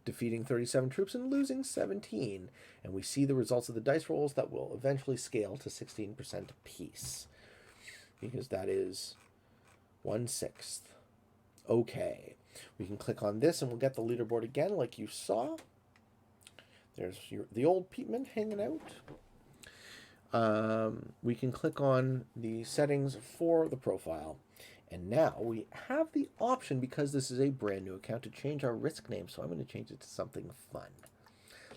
defeating 37 troops and losing 17. And we see the results of the dice rolls that will eventually scale to 16% apiece, because that is 1/6. Okay. We can click on this and we'll get the leaderboard again like you saw. There's the old Peatman hanging out. We can click on the settings for the profile. And now we have the option, because this is a brand new account, to change our risk name. So I'm going to change it to something fun.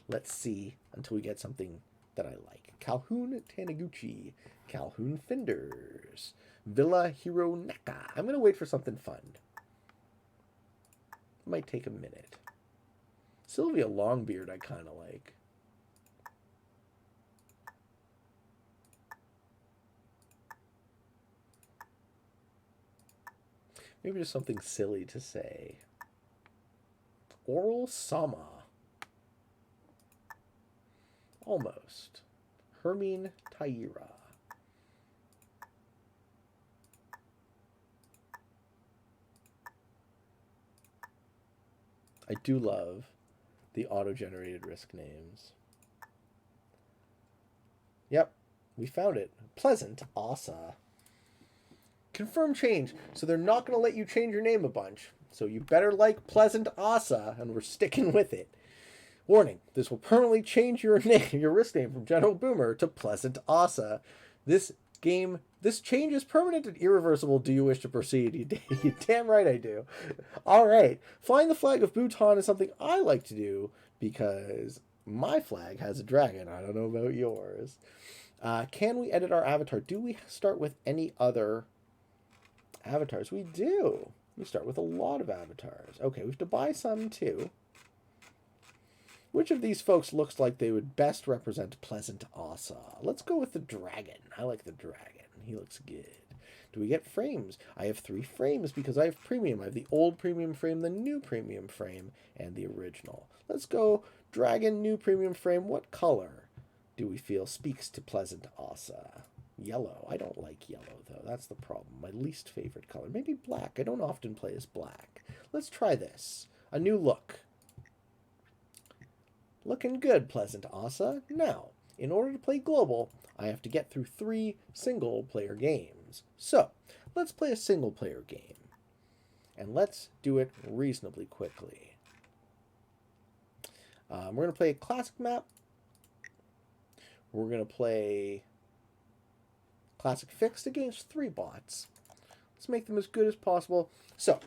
Let's see until we get something that I like. Calhoun Taniguchi, Calhoun Finders, Villa Hironeka. I'm going to wait for something fun. Might take a minute. Sylvia Longbeard I kind of like. Maybe just something silly to say. Oral Sama. Almost. Hermine Taira. I do love the auto-generated risk names. Yep, we found it. Pleasant Asa. Confirm change. So they're not going to let you change your name a bunch. So you better like Pleasant Asa, and we're sticking with it. Warning, this will permanently change your name, your risk name from General Boomer to Pleasant Asa. This change is permanent and irreversible. Do you wish to proceed? You damn right I do. All right. Flying the flag of Bhutan is something I like to do because my flag has a dragon. I don't know about yours. Can we edit our avatar? Do we start with any other avatars? We do. We start with a lot of avatars. Okay, we have to buy some too. Which of these folks looks like they would best represent Pleasant Asa? Let's go with the dragon. I like the dragon. He looks good. Do we get frames? I have 3 frames because I have premium. I have the old premium frame, the new premium frame, and the original. Let's go dragon, new premium frame. What color do we feel speaks to Pleasant Asa? Yellow. I don't like yellow, though. That's the problem. My least favorite color. Maybe black. I don't often play as black. Let's try this. A new look. Looking good, Pleasant Asa. Now, in order to play global, I have to get through 3 single-player games. So, let's play a single-player game. And let's do it reasonably quickly. We're going to play a classic map. We're going to play classic fixed against 3 bots. Let's make them as good as possible. So,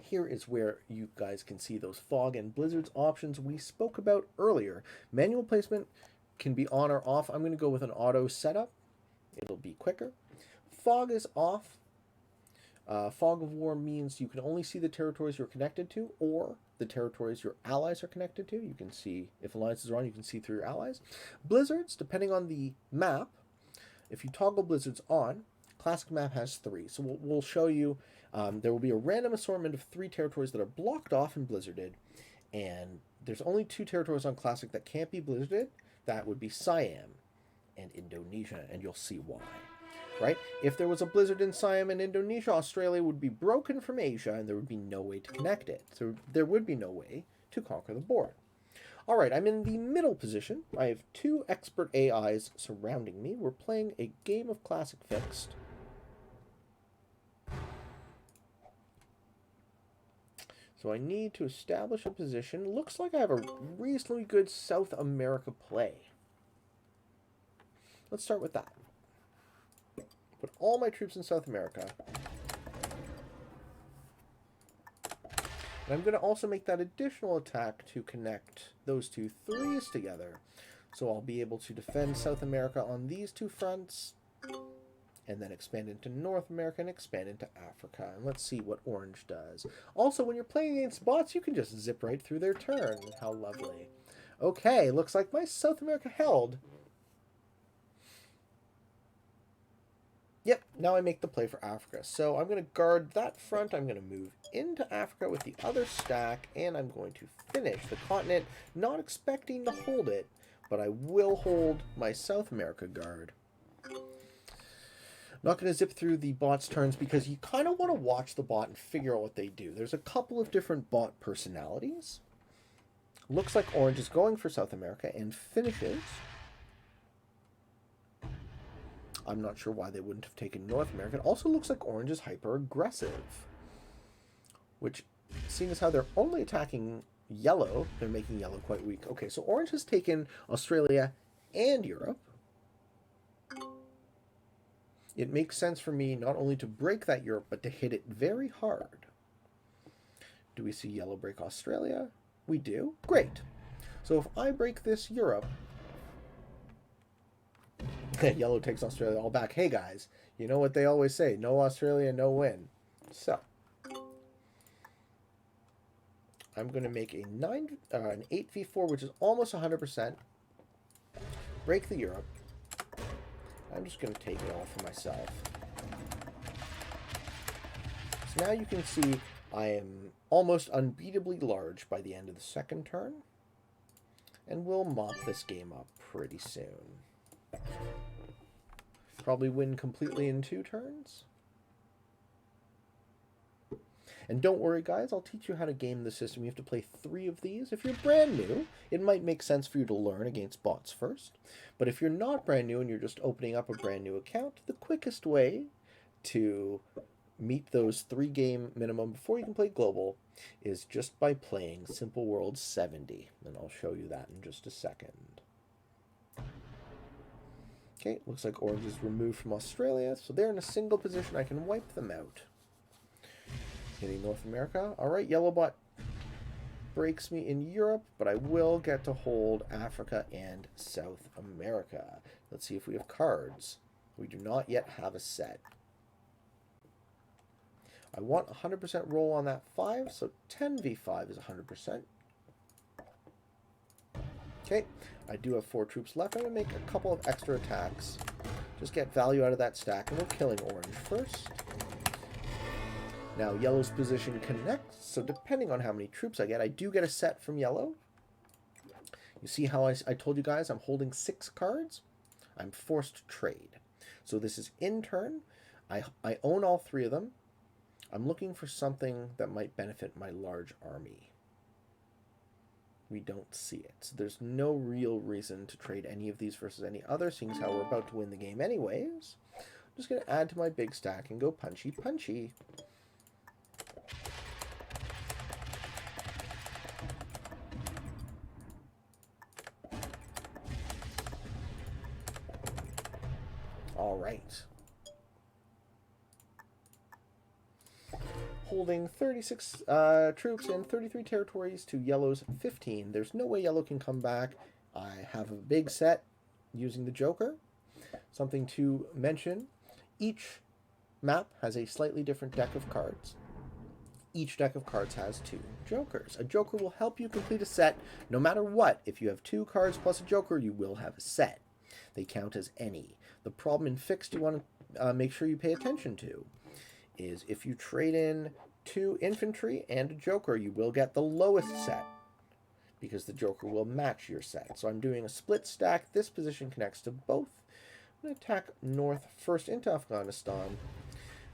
here is where you guys can see those fog and blizzards options we spoke about earlier. Manual placement can be on or off. I'm going to go with an auto setup. It'll be quicker. Fog is off. Fog of war means you can only see the territories you're connected to or the territories your allies are connected to. You can see, if alliances are on, you can see through your allies. Blizzards, depending on the map, if you toggle blizzards on, classic map has 3. So we'll show you. There will be a random assortment of 3 territories that are blocked off and blizzarded, and there's only 2 territories on classic that can't be blizzarded. That would be Siam and Indonesia, and you'll see why. Right? If there was a blizzard in Siam and Indonesia, Australia would be broken from Asia, and there would be no way to connect it. So there would be no way to conquer the board. All right, I'm in the middle position. I have 2 expert AIs surrounding me. We're playing a game of classic fixed. So I need to establish a position. Looks like I have a reasonably good South America play. Let's start with that. Put all my troops in South America. And I'm going to also make that additional attack to connect those 2 3s together. So I'll be able to defend South America on these 2 fronts, and then expand into North America and expand into Africa. And let's see what orange does. Also, when you're playing against bots, you can just zip right through their turn. How lovely. Okay, looks like my South America held. Yep, now I make the play for Africa. So I'm going to guard that front. I'm going to move into Africa with the other stack, and I'm going to finish the continent, not expecting to hold it, but I will hold my South America guard. Not going to zip through the bot's turns because you kind of want to watch the bot and figure out what they do. There's a couple of different bot personalities. Looks like Orange is going for South America and finishes. I'm not sure why they wouldn't have taken North America. It also looks like Orange is hyper-aggressive. Which, seeing as how they're only attacking Yellow, they're making Yellow quite weak. Okay, so Orange has taken Australia and Europe. It makes sense for me not only to break that Europe, but to hit it very hard. Do we see Yellow break Australia? We do. Great. So if I break this Europe, Yellow takes Australia all back. Hey guys, you know what they always say, no Australia, no win. So I'm going to make an 8v4, which is almost 100%. Break the Europe. I'm just going to take it all for myself. So now you can see I am almost unbeatably large by the end of the second turn. And we'll mop this game up pretty soon. Probably win completely in 2 turns. And don't worry, guys, I'll teach you how to game the system. You have to play 3 of these. If you're brand new, it might make sense for you to learn against bots first. But if you're not brand new and you're just opening up a brand new account, the quickest way to meet those 3-game minimum before you can play global is just by playing Simple World 70. And I'll show you that in just a second. Okay, looks like Orange is removed from Australia, so they're in a single position. I can wipe them out. Hitting North America. All right, Yellow bot breaks me in Europe, but I will get to hold Africa and South America. Let's see if we have cards. We do not yet have a set. I want 100% roll on that 5, so 10v5 is 100%. Okay, I do have 4 troops left. I'm going to make a couple of extra attacks. Just get value out of that stack, and we're killing Orange first. Now, Yellow's position connects, so depending on how many troops I get, I do get a set from Yellow. You see how I told you guys I'm holding 6 cards? I'm forced to trade. So this is in turn. I own all 3 of them. I'm looking for something that might benefit my large army. We don't see it. So there's no real reason to trade any of these versus any other, seeing as how we're about to win the game anyways. I'm just going to add to my big stack and go punchy punchy. All right. Holding 36 troops in 33 territories to Yellow's 15. There's no way Yellow can come back. I have a big set using the Joker. Something to mention, each map has a slightly different deck of cards. Each deck of cards has 2 Jokers. A Joker will help you complete a set no matter what. If you have 2 cards plus a Joker, you will have a set. They count as any. The problem in fixed you want to make sure you pay attention to is if you trade in 2 infantry and a Joker, you will get the lowest set because the Joker will match your set. So I'm doing a split stack. This position connects to both. I'm going to attack north first into Afghanistan.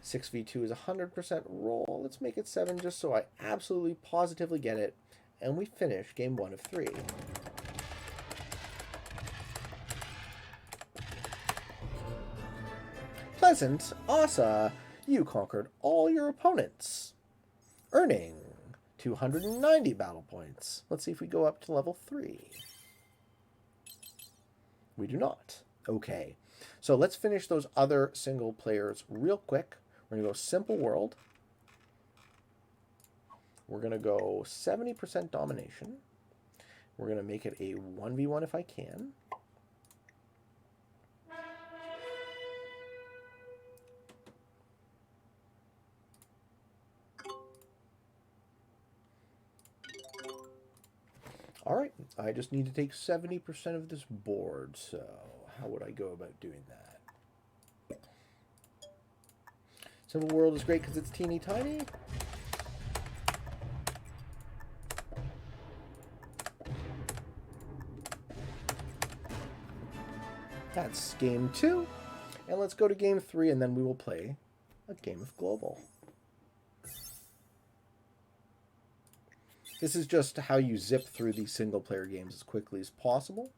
6v2 is 100% roll. Let's make it 7 just so I absolutely positively get it. And we finish game 1 of 3. Pleasant, Asa, you conquered all your opponents, earning 290 battle points. Let's see if we go up to level 3. We do not. Okay, so let's finish those other single players real quick. We're going to go Simple World. We're going to go 70% Domination. We're going to make it a 1v1 if I can. All right, I just need to take 70% of this board, so how would I go about doing that? Simple World is great because it's teeny tiny. That's game 2. And let's go to game 3, and then we will play a game of Global. This is just how you zip through these single-player games as quickly as possible.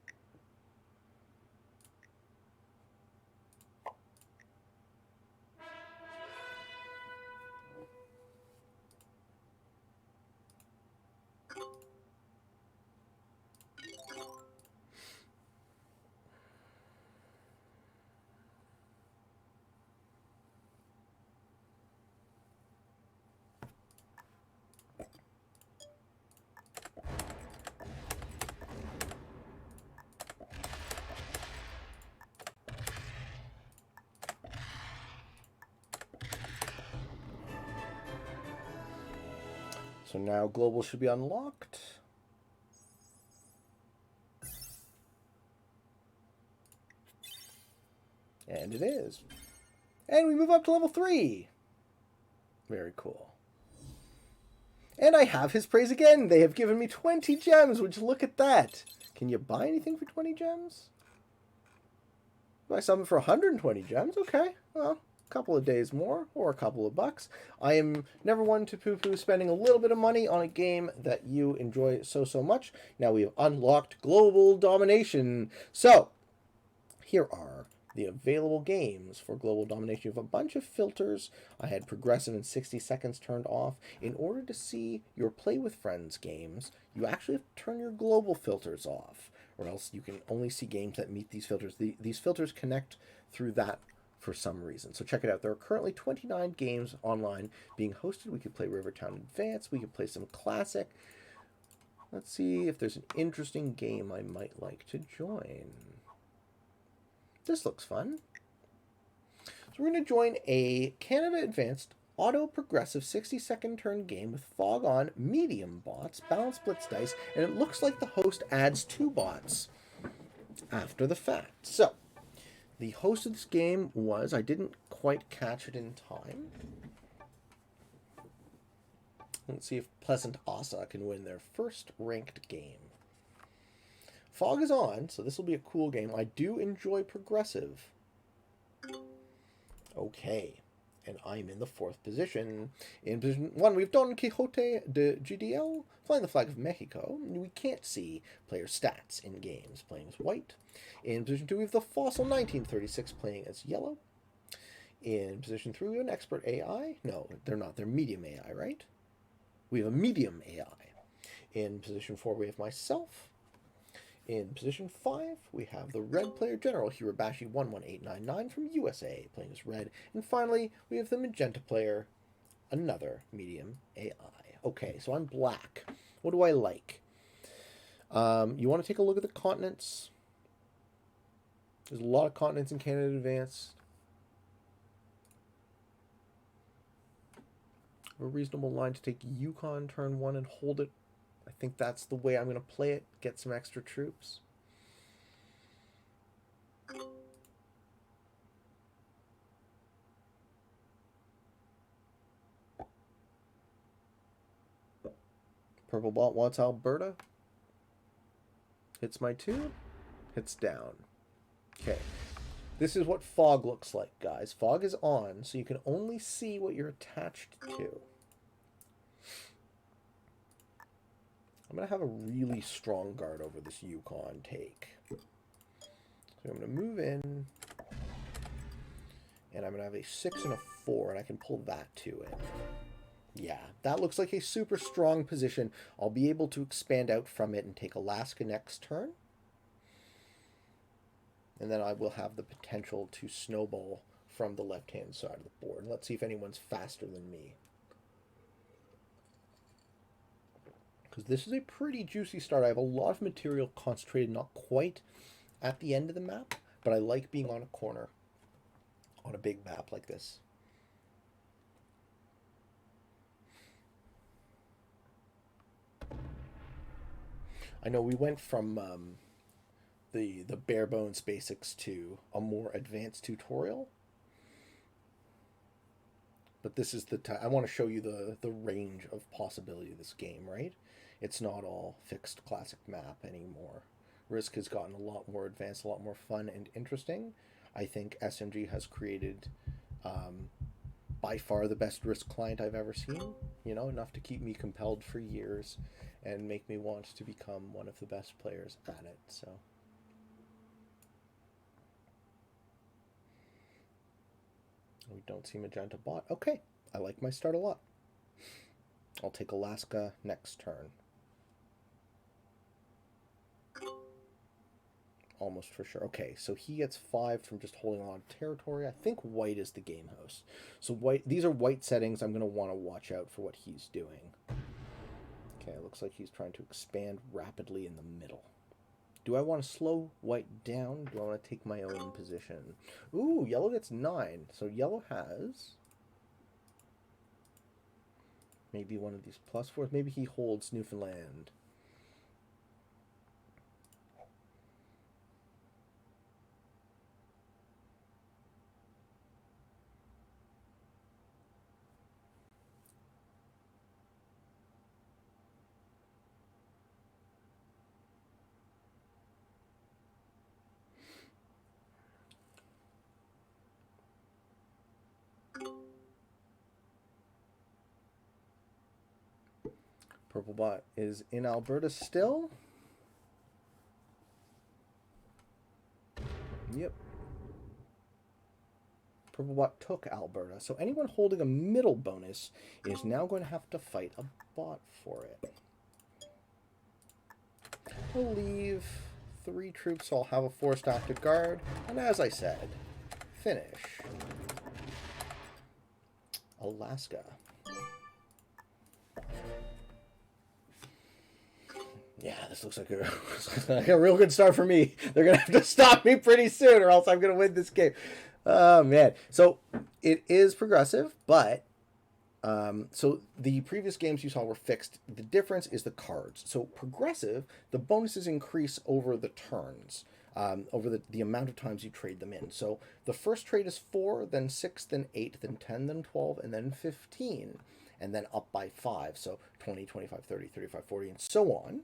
So now Global should be unlocked. And it is. And we move up to level 3. Very cool. And I have his praise again. They have given me 20 gems, which look at that. Can you buy anything for 20 gems? Buy something for 120 gems? Okay. Well, a couple of days more or a couple of bucks. I am never one to poo-poo spending a little bit of money on a game that you enjoy so much. Now we have unlocked Global Domination. So, here are the available games for Global Domination. You have a bunch of filters. I had progressive and 60 seconds turned off. In order to see your Play with Friends games, you actually have to turn your global filters off, or else you can only see games that meet these filters. These filters connect through that for some reason. So check it out. There are currently 29 games online being hosted. We could play Rivertown Advance. We could play some classic. Let's see if there's an interesting game I might like to join. This looks fun. So we're going to join a Canada Advanced auto-progressive 60-second turn game with fog on, medium bots, balanced blitz dice, and it looks like the host adds 2 bots after the fact. So, the host of this game was, I didn't quite catch it in time. Let's see if Pleasant Asa can win their first ranked game. Fog is on, so this will be a cool game. I do enjoy progressive. Okay, and I'm in the 4th position. In position 1, we have Don Quixote de GDL, flying the flag of Mexico. We can't see player stats in games, playing as white. In position 2, we have the Fossil 1936, playing as yellow. In position 3, we have an Expert AI. No, they're not. They're medium AI, right? We have a medium AI. In position 4, we have myself. In position 5, we have the red player General Hirabashi 11899 from USA, playing as red. And finally, we have the magenta player, another medium AI. Okay, so I'm black. What do I like? You want to take a look at the continents. There's a lot of continents in Canada Advance. A reasonable line to take Yukon turn 1 and hold it. I think that's the way I'm going to play it. Get some extra troops. Purple bot wants Alberta. Hits my 2. Hits down. Okay. This is what fog looks like, guys. Fog is on, so you can only see what you're attached to. I'm going to have a really strong guard over this Yukon take. So I'm going to move in, and I'm going to have a 6 and a 4, and I can pull that 2 in. Yeah, that looks like a super strong position. I'll be able to expand out from it and take Alaska next turn. And then I will have the potential to snowball from the left-hand side of the board. Let's see if anyone's faster than me. Because this is a pretty juicy start. I have a lot of material concentrated, not quite at the end of the map, but I like being on a corner on a big map like this. I know we went from the bare bones basics to a more advanced tutorial, but this is the time I want to show you the range of possibility of this game, right? It's not all fixed classic map anymore. Risk has gotten a lot more advanced, a lot more fun and interesting. I think SMG has created by far the best Risk client I've ever seen. You know, enough to keep me compelled for years and make me want to become one of the best players at it. So we don't see Magenta bot. Okay, I like my start a lot. I'll take Alaska next turn. Almost for sure. Okay, so he gets 5 from just holding a lot of territory. I think white is the game host. So white, these are white settings. I'm going to want to watch out for what he's doing. Okay, it looks like he's trying to expand rapidly in the middle. Do I want to slow white down? Do I want to take my own position? Ooh, yellow gets 9. So yellow has maybe one of these +4s. Maybe he holds Newfoundland. Purple bot is in Alberta still. Yep. Purple bot took Alberta. So anyone holding a middle bonus is now going to have to fight a bot for it. We'll leave 3 troops, so I'll have a forced active guard. And as I said, finish Alaska. Yeah, this looks like a real good start for me. They're going to have to stop me pretty soon or else I'm going to win this game. Oh, man. So it is progressive, but so the previous games you saw were fixed. The difference is the cards. So progressive, the bonuses increase over the turns, over the amount of times you trade them in. So the first trade is 4, then 6, then 8, then 10, then 12, and then 15, and then up by 5. So 20, 25, 30, 35, 40, and so on.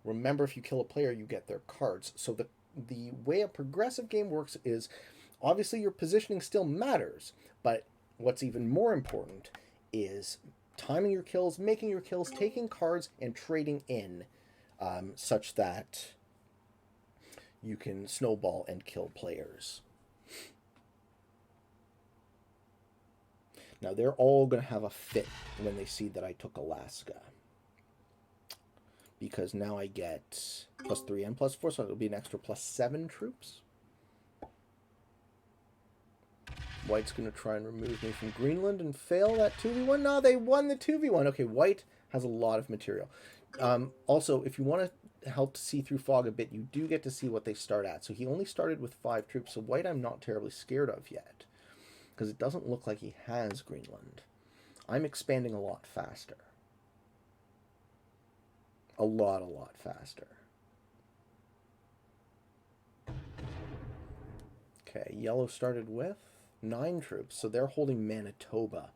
Remember, if you kill a player, you get their cards. So the way a progressive game works is, obviously your positioning still matters, but what's even more important is timing your kills, making your kills, taking cards, and trading in such that you can snowball and kill players. Now, they're all going to have a fit when they see that I took Alaska. Because now I get +3 and +4, so it'll be an extra +7 troops. White's going to try and remove me from Greenland and fail that 2v1. No, they won the 2v1. Okay, white has a lot of material. Also, if you want to help to see through fog a bit, you do get to see what they start at. So he only started with 5 troops, so white I'm not terribly scared of yet. Because it doesn't look like he has Greenland. I'm expanding a lot faster. A lot faster. Okay, yellow started with 9 troops, so they're holding Manitoba,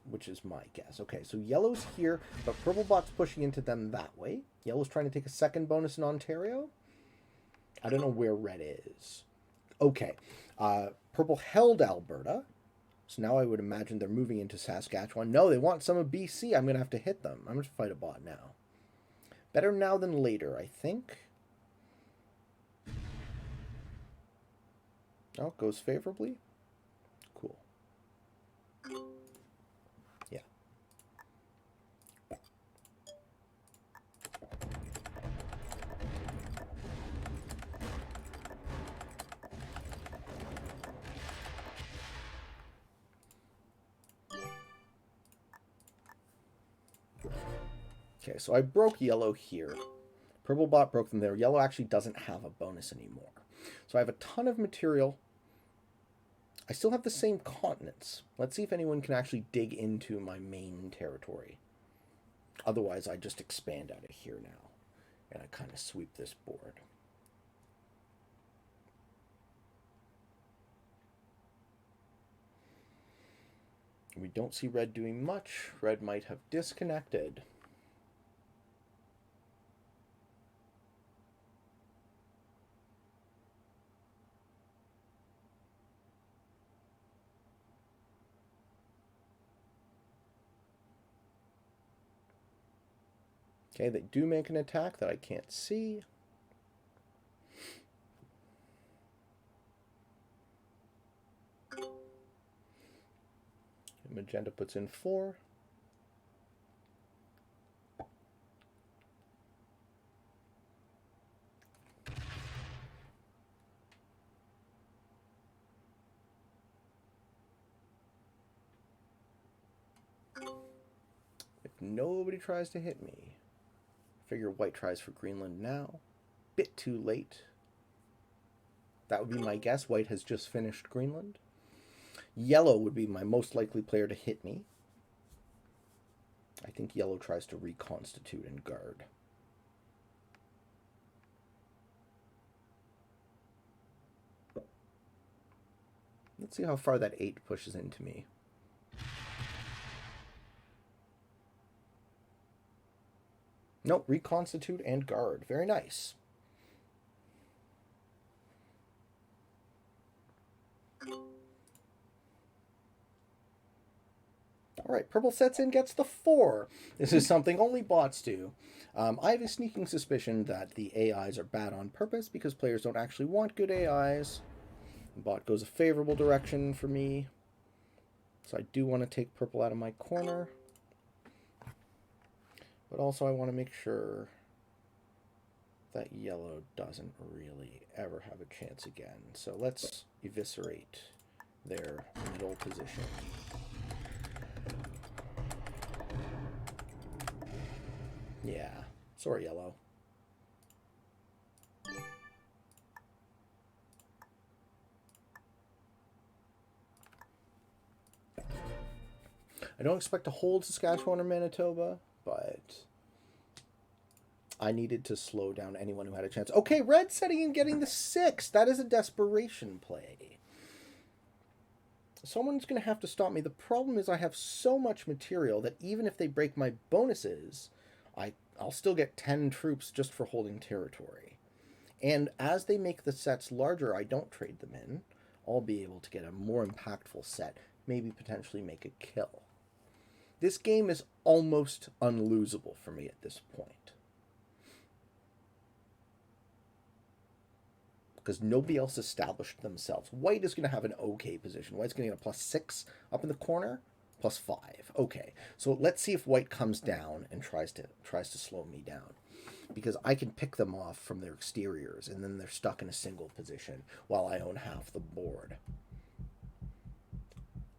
which is my guess. Okay, so yellow's here, but purple bot's pushing into them that way. Yellow's trying to take a second bonus in Ontario. I don't know where red is. Okay, purple held Alberta, so now I would imagine they're moving into Saskatchewan. No, they want some of BC. I'm going to have to hit them. I'm going to fight a bot now. Better now than later, I think. Oh, it goes favorably. Cool. Yeah. Okay, so I broke yellow here. Purple bot broke them there. Yellow actually doesn't have a bonus anymore. So I have a ton of material. I still have the same continents. Let's see if anyone can actually dig into my main territory. Otherwise, I just expand out of here now. And I kind of sweep this board. We don't see red doing much. Red might have disconnected. Okay, they do make an attack that I can't see. Magenta puts in 4. If nobody tries to hit me, figure white tries for Greenland now. Bit too late. That would be my guess. White has just finished Greenland. Yellow would be my most likely player to hit me. I think yellow tries to reconstitute and guard. Let's see how far that 8 pushes into me. Nope, reconstitute and guard. Very nice. All right, purple sets in, gets the 4. This is something only bots do. I have a sneaking suspicion that the AIs are bad on purpose because players don't actually want good AIs. The bot goes a favorable direction for me. So I do want to take purple out of my corner. But also I want to make sure that yellow doesn't really ever have a chance again. So let's eviscerate their middle position. Yeah, sorry, yellow. I don't expect to hold Saskatchewan or Manitoba, but I needed to slow down anyone who had a chance. Okay, red setting and getting the 6. That is a desperation play. Someone's going to have to stop me. The problem is I have so much material that even if they break my bonuses, I'll still get 10 troops just for holding territory. And as they make the sets larger, I don't trade them in. I'll be able to get a more impactful set, maybe potentially make a kill. This game is almost unlosable for me at this point. Because nobody else established themselves. White is going to have an okay position. White's going to get a +6 up in the corner. +5. Okay, so let's see if white comes down and tries to slow me down, because I can pick them off from their exteriors, and then they're stuck in a single position while I own half the board.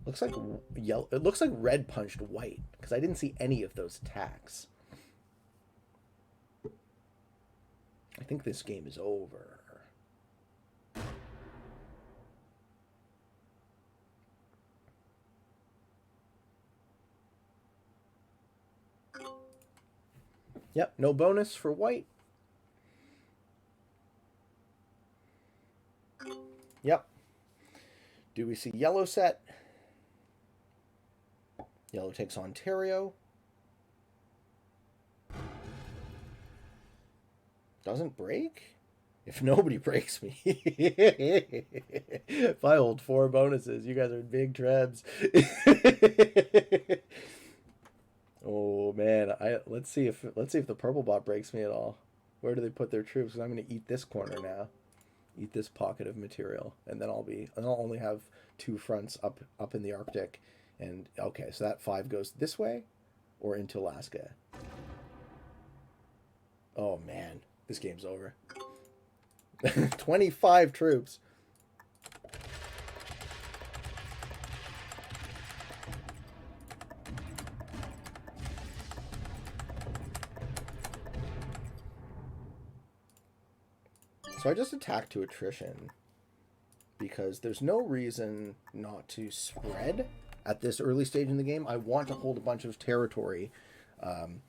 Looks like yellow. It looks like red punched white because I didn't see any of those attacks. I think this game is over. Yep, no bonus for white. Yep. Do we see yellow set? Yellow takes Ontario. Doesn't break? If nobody breaks me. If I hold 4 bonuses, you guys are big trebs. Oh man, let's see if the purple bot breaks me at all. Where do they put their troops? 'Cause I'm going to eat this corner now, eat this pocket of material, and then I'll only have 2 fronts up in the Arctic, and okay, so that 5 goes this way, or into Alaska. Oh man, this game's over. 25 troops. So I just attacked to attrition because there's no reason not to spread at this early stage in the game. I want to hold a bunch of territory, and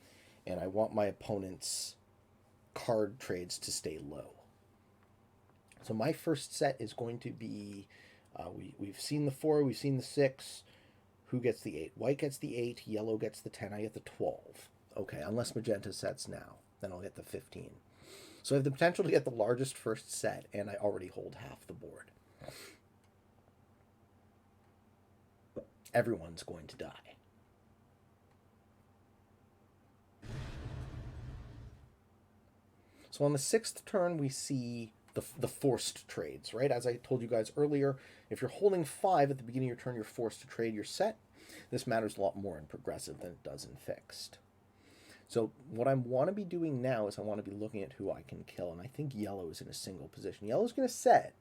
I want my opponent's card trades to stay low. So my first set is going to be, we've seen the 4, we've seen the 6. Who gets the 8? White gets the 8, yellow gets the 10, I get the 12. Okay, unless magenta sets now, then I'll get the 15. So I have the potential to get the largest first set, and I already hold half the board. Everyone's going to die. So on the 6th turn, we see the forced trades, right? As I told you guys earlier, if you're holding 5 at the beginning of your turn, you're forced to trade your set. This matters a lot more in progressive than it does in fixed. So what I want to be doing now is I want to be looking at who I can kill, and I think yellow is in a single position. Yellow's going to set,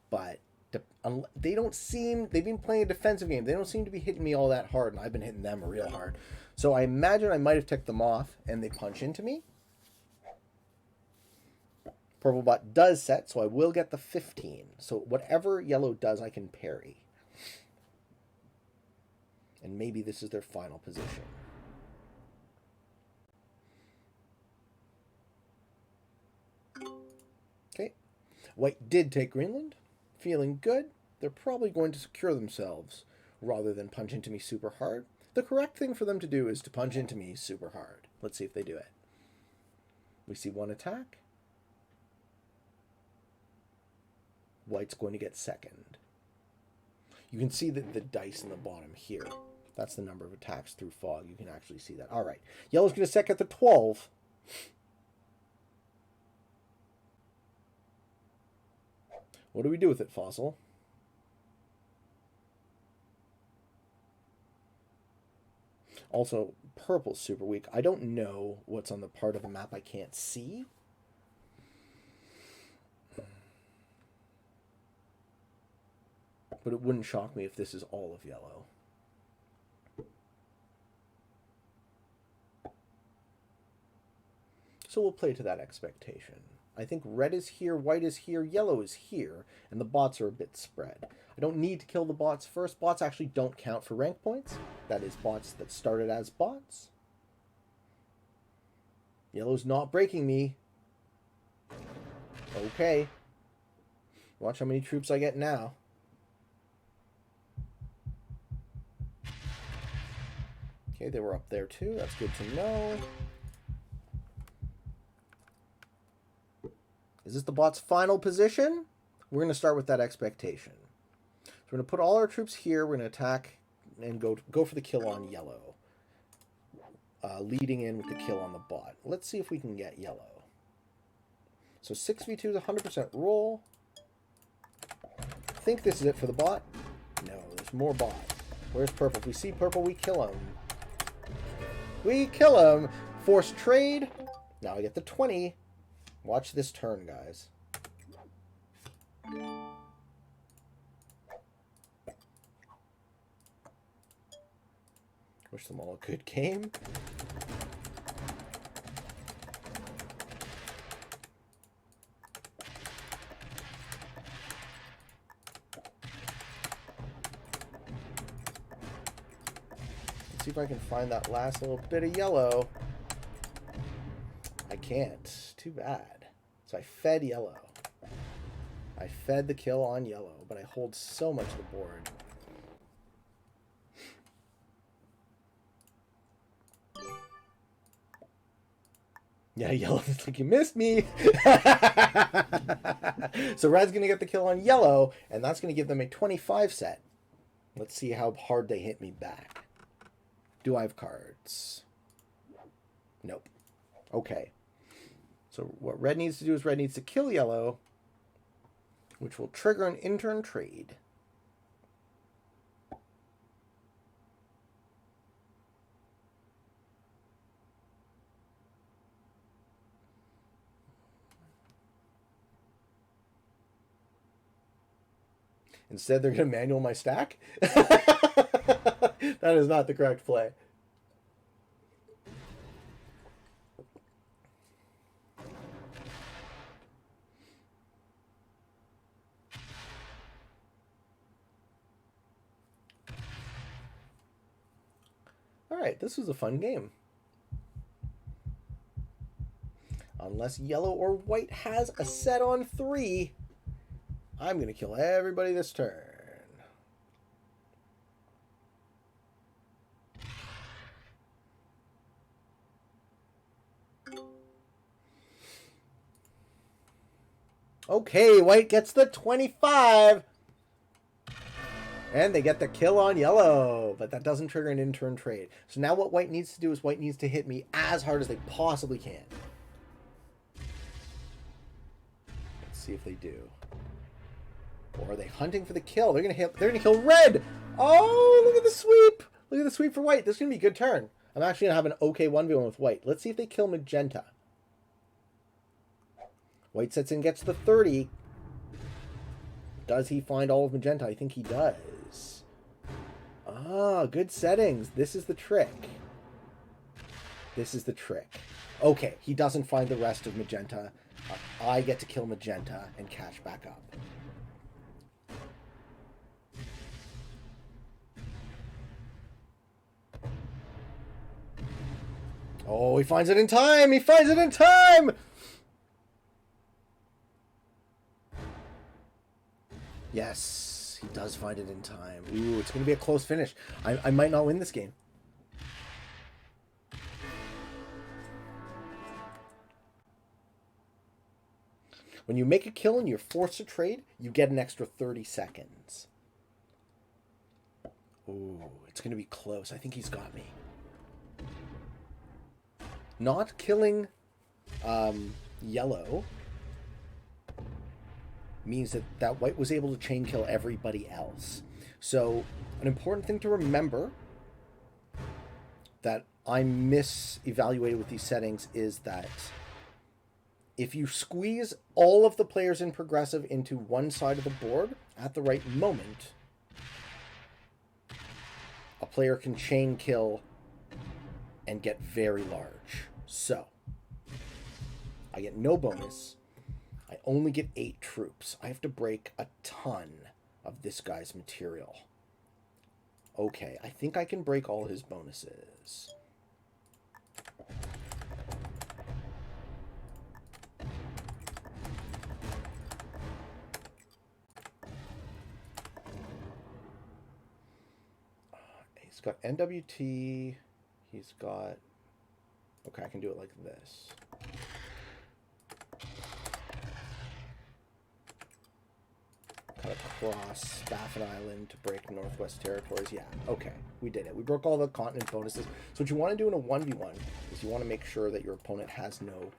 but they've been playing a defensive game. They don't seem to be hitting me all that hard, and I've been hitting them real hard. So I imagine I might have ticked them off, and they punch into me. Purple bot does set, so I will get the 15. So whatever yellow does, I can parry. And maybe this is their final position. Okay. White did take Greenland. Feeling good. They're probably going to secure themselves rather than punch into me super hard. The correct thing for them to do is to punch into me super hard. Let's see if they do it. We see one attack. White's going to get second. You can see the dice in the bottom here. That's the number of attacks through fog. You can actually see that. All right. Yellow's going to set at the 12. What do we do with it, Fossil? Also, purple's super weak. I don't know what's on the part of the map I can't see. But it wouldn't shock me if this is all of yellow. So we'll play to that expectation. I think red is here, white is here, yellow is here, and the bots are a bit spread. I don't need to kill the bots first. Bots actually don't count for rank points. That is bots that started as bots. Yellow's not breaking me. Okay. Watch how many troops I get now. Okay, they were up there too. That's good to know. Is this the bot's final position? We're going to start with that expectation. So we're going to put all our troops here. We're going to attack and go for the kill on yellow. Leading in with the kill on the bot. Let's see if we can get yellow. So 6v2 is 100% roll. I think this is it for the bot. No, there's more bot. Where's purple? If we see purple, we kill him. We kill him. Forced trade. Now I get the 20. Watch this turn, guys. Wish them all a good game. Let's see if I can find that last little bit of yellow. I can't. Too bad. So I fed yellow. I fed the kill on yellow, but I hold so much of the board. Yeah, yellow's like, you missed me. So red's going to get the kill on yellow, and that's going to give them a 25 set. Let's see how hard they hit me back. Do I have cards? Nope. Okay. So what red needs to do is red needs to kill yellow, which will trigger an in-turn trade. Instead, they're going to manual my stack? That is not the correct play. Alright, this was a fun game. Unless yellow or white has a set on 3, I'm going to kill everybody this turn. Okay, white gets the 25. And they get the kill on yellow, but that doesn't trigger an in-turn trade. So now what white needs to do is white needs to hit me as hard as they possibly can. see if they do. Or are they hunting for the kill? They're gonna kill red! Oh, look at the sweep! Look at the sweep for white. This is gonna be a good turn. I'm actually gonna have an okay 1v1 with white. Let's see if they kill magenta. White sets in, gets the 30. Does he find all of magenta? I think he does. Ah, good settings. This is the trick. This is the trick. Okay, he doesn't find the rest of magenta. I get to kill magenta and catch back up. Oh, he finds it in time! He finds it in time! Yes, he does find it in time. Ooh, it's going to be a close finish. I might not win this game. When you make a kill and you're forced to trade, you get an extra 30 seconds. Ooh, it's going to be close. I think he's got me. Not killing yellow means that white was able to chain kill everybody else. So an important thing to remember that I misevaluated with these settings is that if you squeeze all of the players in progressive into one side of the board at the right moment, a player can chain kill and get very large. So I get no bonus. I only get 8 troops. I have to break a ton of this guy's material. Okay, I think I can break all his bonuses. He's got NWT. He's got... Okay, I can do it like this. Cut across Baffin Island to break Northwest Territories. Yeah, okay, we did it. We broke all the continent bonuses. So what you want to do in a 1v1 is you want to make sure that your opponent has no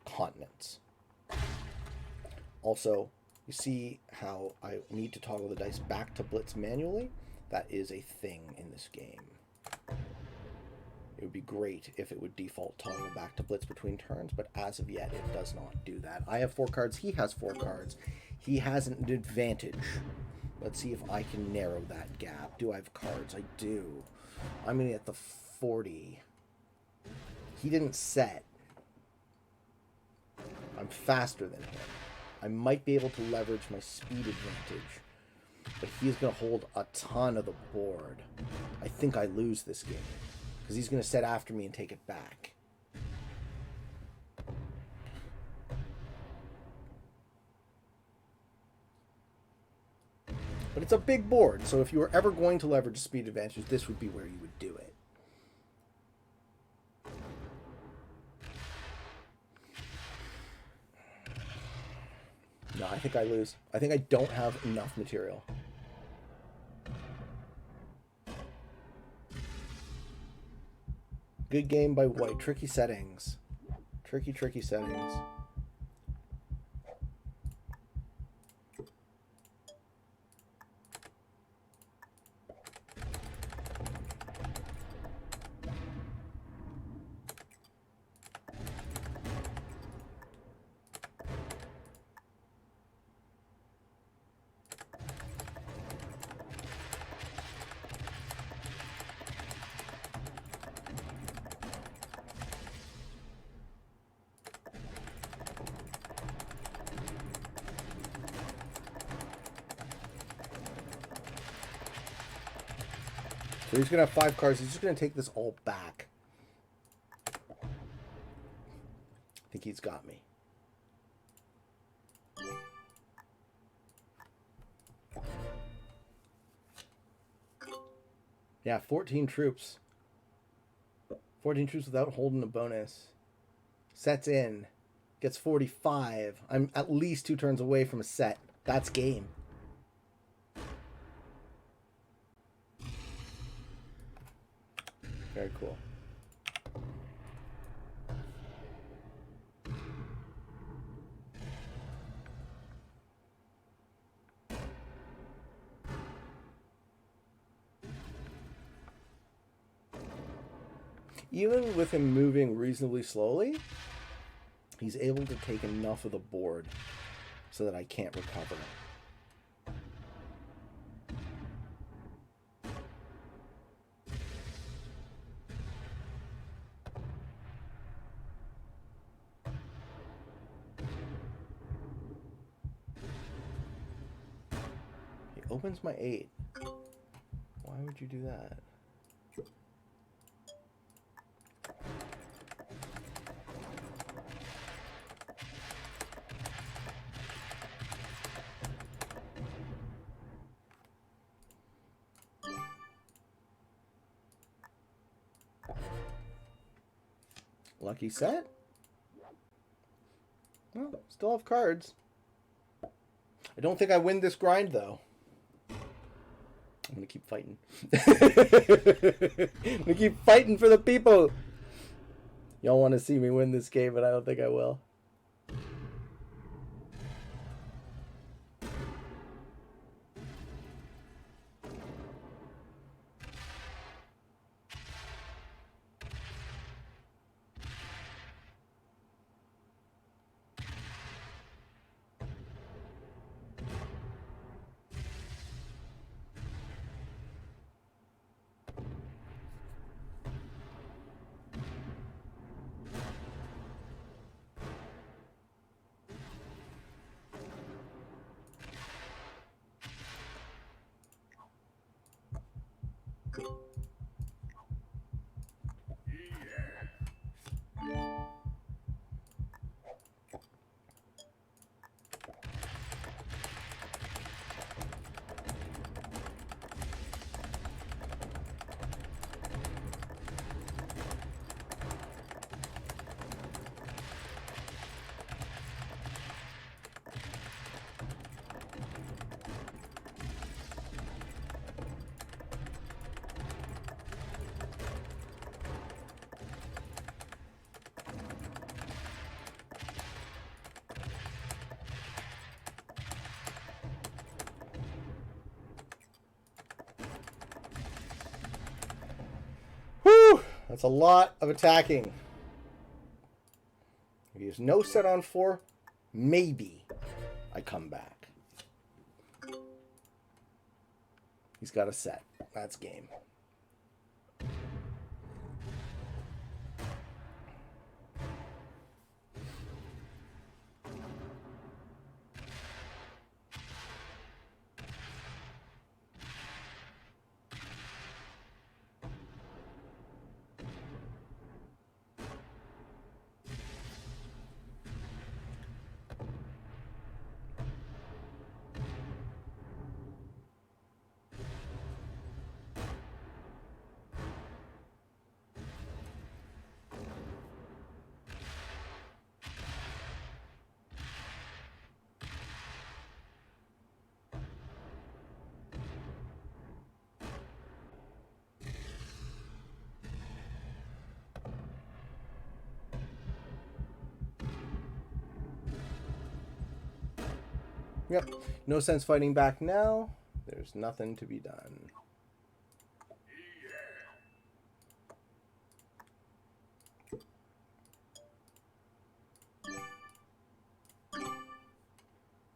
continents. Also, you see how I need to toggle the dice back to blitz manually? That is a thing in this game. It would be great if it would default toggle back to blitz between turns, but as of yet, it does not do that. I have 4 cards. He has 4 cards. He has an advantage. Let's see if I can narrow that gap. Do I have cards? I do. I'm going to get the 40. He didn't set. I'm faster than him. I might be able to leverage my speed advantage, but he's going to hold a ton of the board. I think I lose this game, because he's going to set after me and take it back. But it's a big board, so if you were ever going to leverage a speed advantage, this would be where you would do it. No, I think I lose. I think I don't have enough material. Good game by white. Tricky settings. Tricky settings. So he's going to have 5 cards. He's just going to take this all back. I think he's got me. Yeah, 14 troops. 14 troops without holding a bonus. Sets in. Gets 45. I'm at least 2 turns away from a set. That's game. Very cool. Even with him moving reasonably slowly, he's able to take enough of the board so that I can't recover. He opens my 8. Why would you do that? Lucky set? Well, still have cards. I don't think I win this grind, though. I'm going to keep fighting. I'm going to keep fighting for the people. Y'all want to see me win this game, but I don't think I will. Whew! That's a lot of attacking. If he has no set on 4, maybe I come back. He's got a set. That's game. Yep. No sense fighting back now. There's nothing to be done.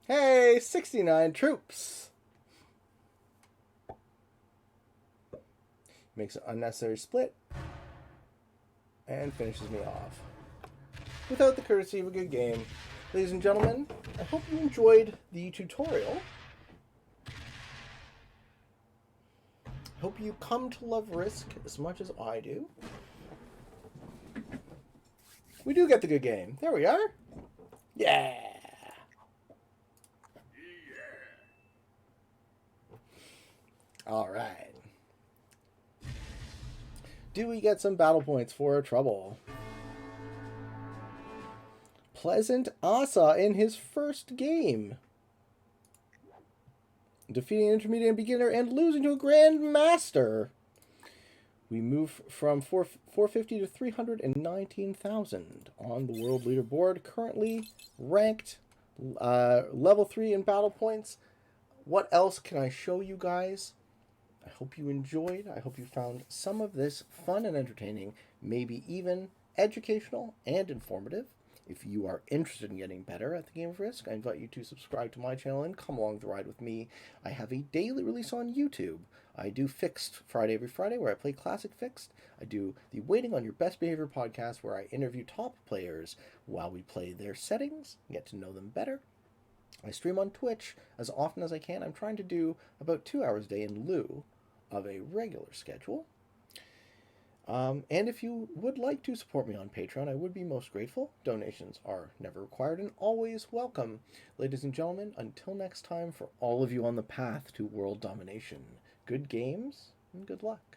Hey, 69 troops. Makes an unnecessary split. And finishes me off. Without the courtesy of a good game. Ladies and gentlemen, I hope you enjoyed the tutorial. I hope you come to love Risk as much as I do. We do get the good game. There we are. Yeah. All right. Do we get some battle points for our trouble? Pleasant Asa in his first game. Defeating an intermediate and beginner and losing to a Grandmaster. We move from 450 to 319,000 on the world leaderboard. Currently ranked level 3 in battle points. What else can I show you guys? I hope you enjoyed. I hope you found some of this fun and entertaining, maybe even educational and informative. If you are interested in getting better at the game of Risk, I invite you to subscribe to my channel and come along the ride with me. I have a daily release on YouTube. I do Fixed Friday every Friday, where I play Classic Fixed. I do the Waiting on Your Best Behavior podcast, where I interview top players while we play their settings, get to know them better. I stream on Twitch as often as I can. I'm trying to do about 2 hours a day in lieu of a regular schedule. And if you would like to support me on Patreon, I would be most grateful. Donations are never required and always welcome. Ladies and gentlemen, until next time, for all of you on the path to world domination, good games and good luck.